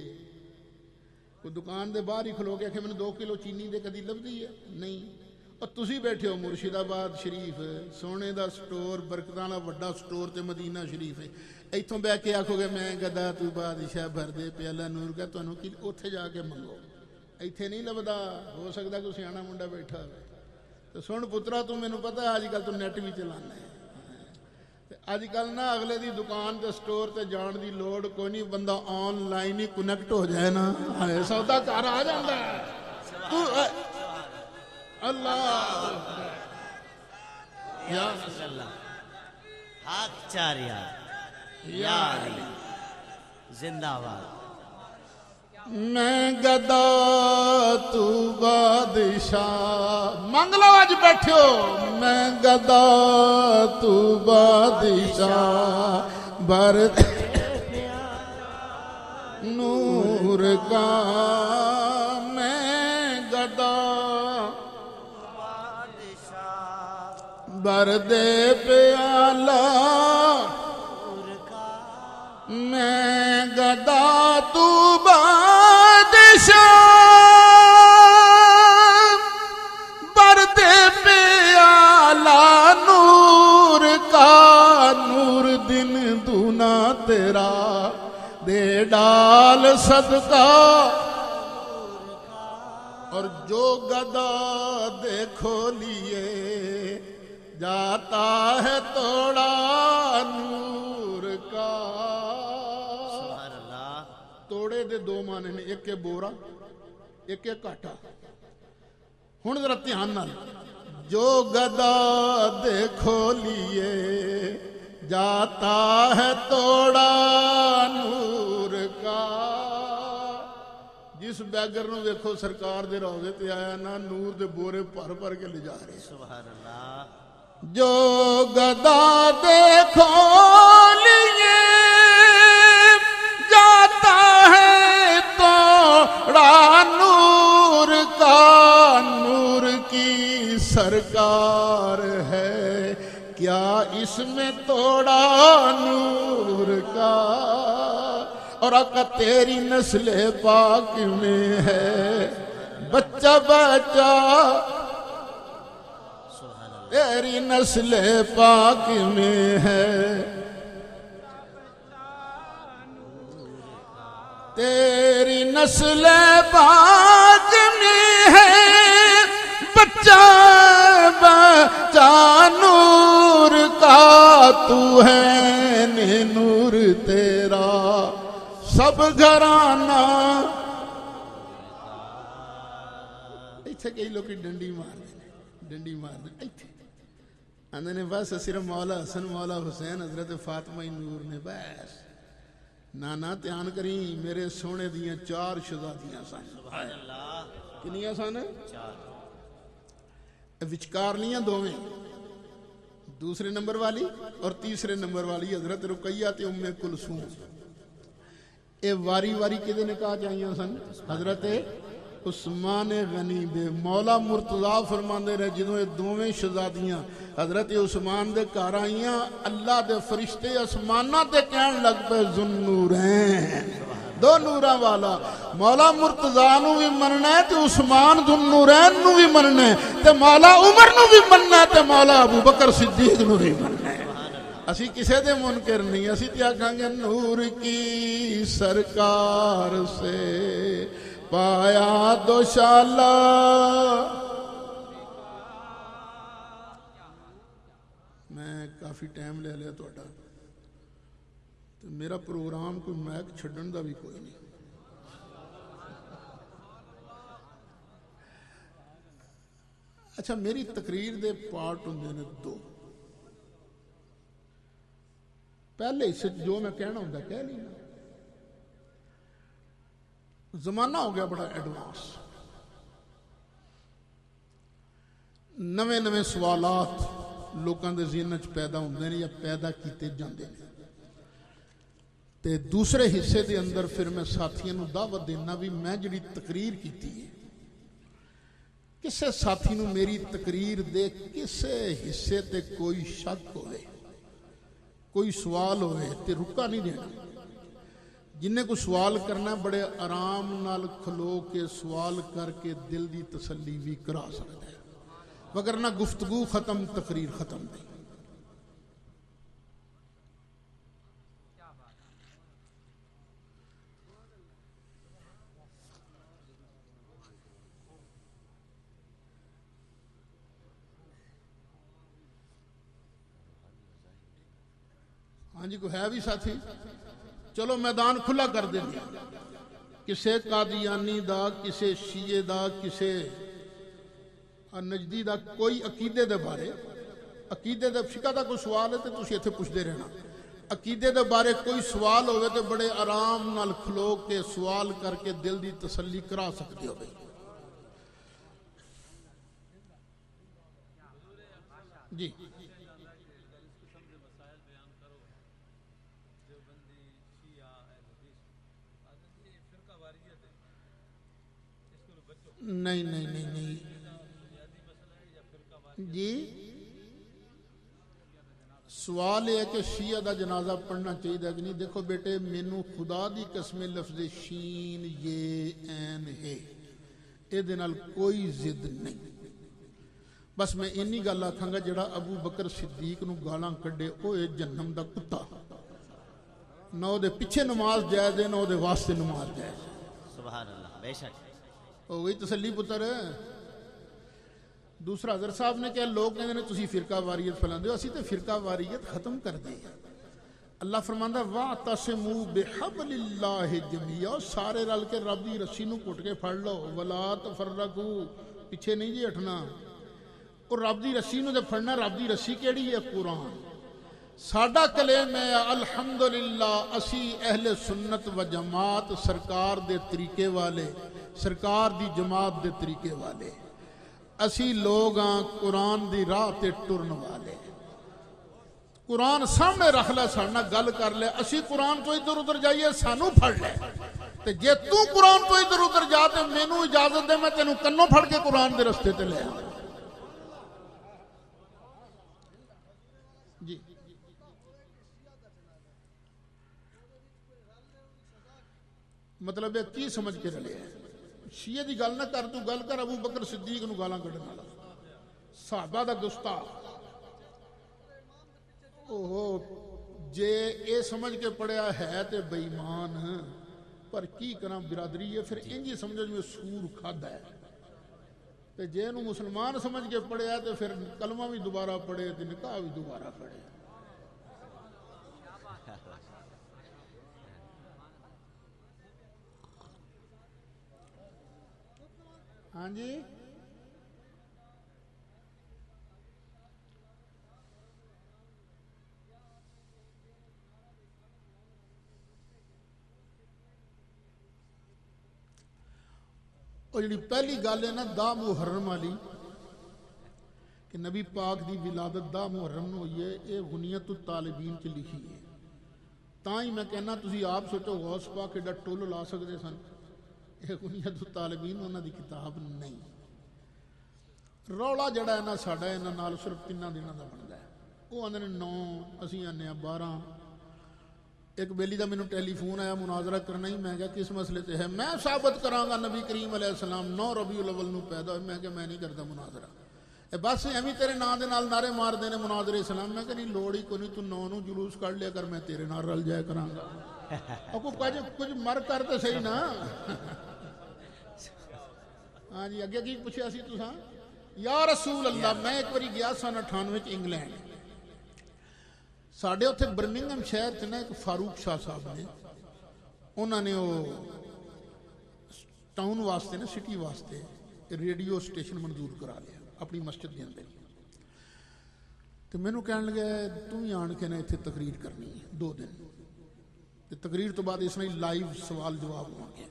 کوئی دکان دے باہر ہی کھلو کے آکھے میں نے 2 کلو چینی دے کدی لبھی ہے نہیں. اور تسی بیٹھے ہو مرشد آباد شریف سونے دا سٹور برکتاں دا وڈا سٹور تے مدینہ شریف ہے. ایتھوں بہ کے آکھو گے میں گدا تو بادشاہ بھر دے پیالہ نور کا. تانوں کی اوتھے جا کے منگو ایتھے نہیں لبدا. ہو سکتا کوئی سیاح منڈا بیٹھا ہوئے. تو سن پترا تو مینوں پتہ ہے اج کل تو نیٹ بھی چلانا ہے. اج کل نا اگلے دی دکان تے سٹور تے جان دی لوڑ کوئی نہیں. بندہ آن لائن ہی کنیکٹ ہو جائے نا سودا گھر آ جاندا ہے. اللہ یا اللہ حق چاریا یا علی زندہ باد. میں گدا تو بادشاہ منگ لو اج بیٹھو. میں گدا تو بادشاہ بھر نور کا. میں گدا بھر دے پیالہ میں گدا تو بادشاہ بھر دے پیالہ نور کا. نور دن دونا تیرا دے ڈال صدقہ. اور جو گدا دیکھو لیے جاتا ہے توڑا نور کا. سبحان اللہ. توڑے دے 2 معنی نے, ایک ہے بورا ایک ہے کاٹا. ہن ذرا دھیان نال. جو گدا دیکھو لیے جاتا ہے توڑا نور کا. جس بیگر نو دیکھو سرکار دے روضے تے آیا نا نور دے بورے بھر بھر کے لے جا رہے. سبحان اللہ. جو گدا دیکھو لیے جاتا ہے توڑا نور کا. نور کی سرکار ہے کیا اس میں توڑا نور کا. اور آقا تیری نسل پاک میں ہے بچہ بچہ. تیری نسل پاک میں ہے تیری نسل پاک میں ہے بچہ بچہ نور کا. تو ہے نور تیرا سب گھرانہ. ایتھے کئی لوگ ڈنڈی مار دیں ڈنڈی مار دیں. ایتھے آندے نے بس صرف مولا حسن مولا حسین حضرت فاطمہ نور نے بس. نانا دھیان کریں میرے سونے دیاں 4 شہزادیاں سن. سبحان اللہ. کنیاں سن؟ 4. وچکارلیاں دوویں, دوسرے نمبر والی اور تیسرے نمبر والی حضرت رقیہ تے ام کلثوم. اے واری واری کدے نکاح چاہیاں سن؟ حضرت عثمان غنی دے. مولا مرتضیٰ فرماندے رہے جدوں یہ دوویں شہزادیاں حضرت عثمان دے گھر آئیاں اللہ دے فرشتے آسماناں تے کہن لگ پے ذوالنورین 2 نوراں والا. مولا مرتضیٰ نو بھی مننا ہے تے عثمان ذوالنورین نو بھی مننا ہے تے مولا عمر نو بھی مننا ہے تے مولا ابو بکر صدیق نو بھی مننا ہے. اسی کسے دے منکر نہیں. اسی تے آکھاں گے نور کی سرکار سے پایا دوشالہ. میں کافی ٹائم لے لیا توڑا تو میرا پروگرام کوئی میک چھڑن دا بھی کوئی نہیں. اچھا میری تقریر دے پارٹ ہوندے نے 2. پہلے حصے جو میں کہنا ہوں کہہ لینا. زمانہ ہو گیا بڑا ایڈوانس. نویں نویں سوالات لوگوں کے ذہن چ پیدا ہوندے نے یا پیدا کیتے جاندے نے. تے دوسرے حصے دے اندر پھر میں ساتھیوں نو دعوت دینا بھی میں جڑی تقریر کیتی ہے کسے ساتھی نو میری تقریر دے کسے حصے تے کوئی شک ہوئے کوئی سوال ہوئے تے رکا نہیں دینا. جنہیں کو سوال کرنا بڑے آرام نال کھلو کے سوال کر کے دل دی تسلی بھی کرا سکتا ہے وگرنہ گفتگو ختم تقریر ختم نہیں. ہاں جی کوئی ہے بھی ساتھی؟ چلو میدان کھلا کر دیں. کسے قادیانی دا کسے شیعہ دا کسے نجدی دا کوئی عقیدے دے بارے عقیدے دے فقہ دا کوئی سوال ہے تو تسی ایتھے پوچھتے رہنا. عقیدے دے بارے کوئی سوال ہوئے تو بڑے آرام نال کھلو کے سوال کر کے دل دی تسلی کرا سکتے ہو. جی نہیں نہیں نہیں نہیں جی سوال یہ ہے کہ شیعہ دا جنازہ پڑھنا چاہیے کہ نہیں. دیکھو بیٹے مینوں خدا دی قسم لفظ شین یہ این ہے اے دے نال کوئی ضد نہیں. بس میں انی گل آکھاں گا جڑا ابو بکر صدیق نو گالاں کڈے او اے جہنم دا کتا. نہ او دے پیچھے نماز جائز ہے نہ او دے واسطے نماز جائز. سبحان اللہ بے شک او وہی تسلی پتر. دوسرا حضرت صاحب نے کہا لوگ کہندے نے تسی فرقہ واریت پھیلاندے ہو. اسی تے فرقہ واریت ختم کر دی. اللہ فرماندا واعتصموا بحبل اللہ جميعا سارے رل کے رب دی رسی نو کٹ کے پھڑ لو. ولا تفرقوا پیچھے نہیں جی ہٹنا. اور رب دی رسی نو تے پھڑنا. رب دی رسی کیڑی ہے؟ قرآن. ساڈا کلیم ہے الحمدللہ اسی اہل سنت و جماعت سرکار دے طریقے والے سرکار دی جماعت دے طریقے والے. اسی لوگ ہاں قرآن دی راہ تے ٹرن والے. قرآن سامنے رکھ لے ساڈا گل کر لے. اسی قرآن تو ادھر ادھر جائیے سانو پھڑ لے. تے جے تو قرآن تو ادھر ادھر جا تے مینوں اجازت دے میں تینوں کنوں پھڑ کے قرآن دے رستے تے لے آواں. جی مطلب ہے کی سمجھ کے رلے ہے؟ شیعہ دی گل نہ کر. تو گل کر ابو بکر صدیق نو گالاں کڈن والا صحابہ دا گستاخ. اوہو جے اے سمجھ کے پڑھیا ہے تے بے ایمان. پر کی کراں برادری ہے پھر انجی سمجھو میں سور کھادا ہے. تے جے نو مسلمان سمجھ کے پڑھیا تے پھر کلمہ بھی دوبارہ پڑھے تے نکاح بھی دوبارہ پڑھے. ہاں جی اور جڑی پہلی گل ہے نا دا محرم والی کہ نبی پاک دی ولادت دا محرم نو ہوئی ہے. یہ غنیت الطالبین چ لکھی ہے. تاں ہی میں کہنا تسی آپ سوچو غوث پاک ایڈا ٹول لا سکتے سن. یہ غنیت الطالبین انہاں دی کتاب نہیں. رولا جڑا ہے نا ساڈا انہاں نال صرف 3 دنوں دا بندا ہے. وہ آندے نے 9 اسی آنے 12. ایک بیلی دا مینوں ٹیلی فون آیا مناظرہ کرنا ہی. میں کہا کس مسئلے تے ہے؟ میں ثابت کراں گا نبی کریم علیہ السلام 9 ربیع الاول نو پیدا ہوئے. میں کہ میں نہیں کرتا مناظرہ. اے بس ایویں تیرے نام دے نال نعرے مار دے نے مناظرے اسلام. میں کہ نہیں لوڑ ہی کوئی نہیں. تو 9 نو جلوس کر لیا کر میں تیرے نال رل جایا کراں گا. او کچھ مر کر تے صحیح نا. ہاں جی اگے کی پوچھیا سی تساں؟ یا رسول اللہ میں ایک باری گیا سن 98 انگلینڈ. ساڈے اتنے برمنگھم شہر چ نا ایک فاروق شاہ صاحب نے انہوں نے وہ ٹاؤن واسطے نا سٹی واسطے ریڈیو سٹیشن منظور کرا لیا اپنی مسجد کے اندر. تو مینوں کہن لگے تم ہی آن کے نا اتنے تقریر کرنی ہے 2 دن تے تقریر تو بعد اس نے لائیو سوال جواب ہو گیا.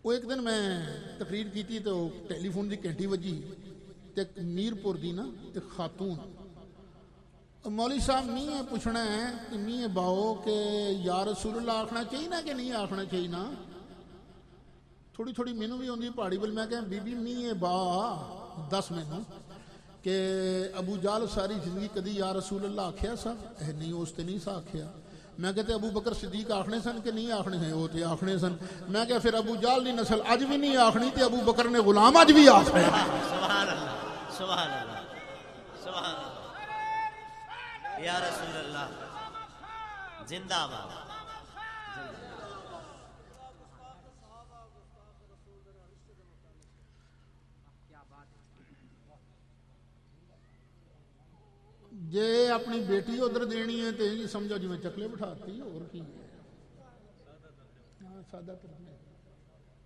وہ ایک دن میں تقریر کی تو ٹیلی فون کی گھنٹی وجی تے میرپور دی نا تے خاتون مولوی صاحب میں پوچھنا ہے کہ میں باؤ کہ یا رسول اللہ آخنا چاہیے نا کہ نہیں آخنا چاہیے نا. تھوڑی تھوڑی مینوں بھی آتی پہاڑی بل میں کہ بی بی میں با دس مینوں کہ ابو جال ساری زندگی کدی یا رسول اللہ آکھیا سا نہیں اس تے نہیں سا آکھیا. میں کہتے ابو بکر صدیق آخنے سن کہ نہیں آخنے ہیں وہ تے آخنے سن. میں کہ پھر ابو جال دی نسل اج بھی نہیں آخنی تے ابو بکر نے غلام اج بھی آخنے. سبحان اللہ سبحان اللہ سبحان اللہ یا رسول اللہ زندہ باد. جے اپنی بیٹی ادھر دینی ہے تو یہ سمجھو جی میں چکلے بٹھاتی اور کی ہے. سادہ تر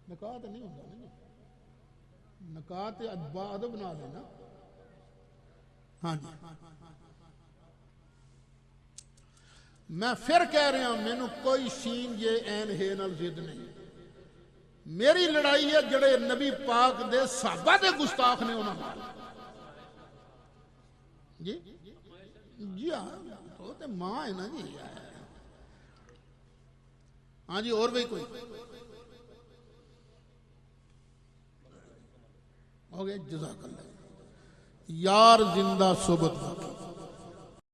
نکاح تو نہیں ہوتا نکاح تے ادب بنا دینا. ہاں جی میں پھر کہہ رہا ہوں مینوں کوئی شین یہ این ہے نال ضد نہیں. میری لڑائی ہے جڑے نبی پاک دے صحابہ دے گستاخ نے انہاں نال. جی جی ہاں تو تے ماں ہے نا جی. ہاں جی اور بھی کوئی ہو گئے. جزاک اللہ. یار زندہ صحبت باقی.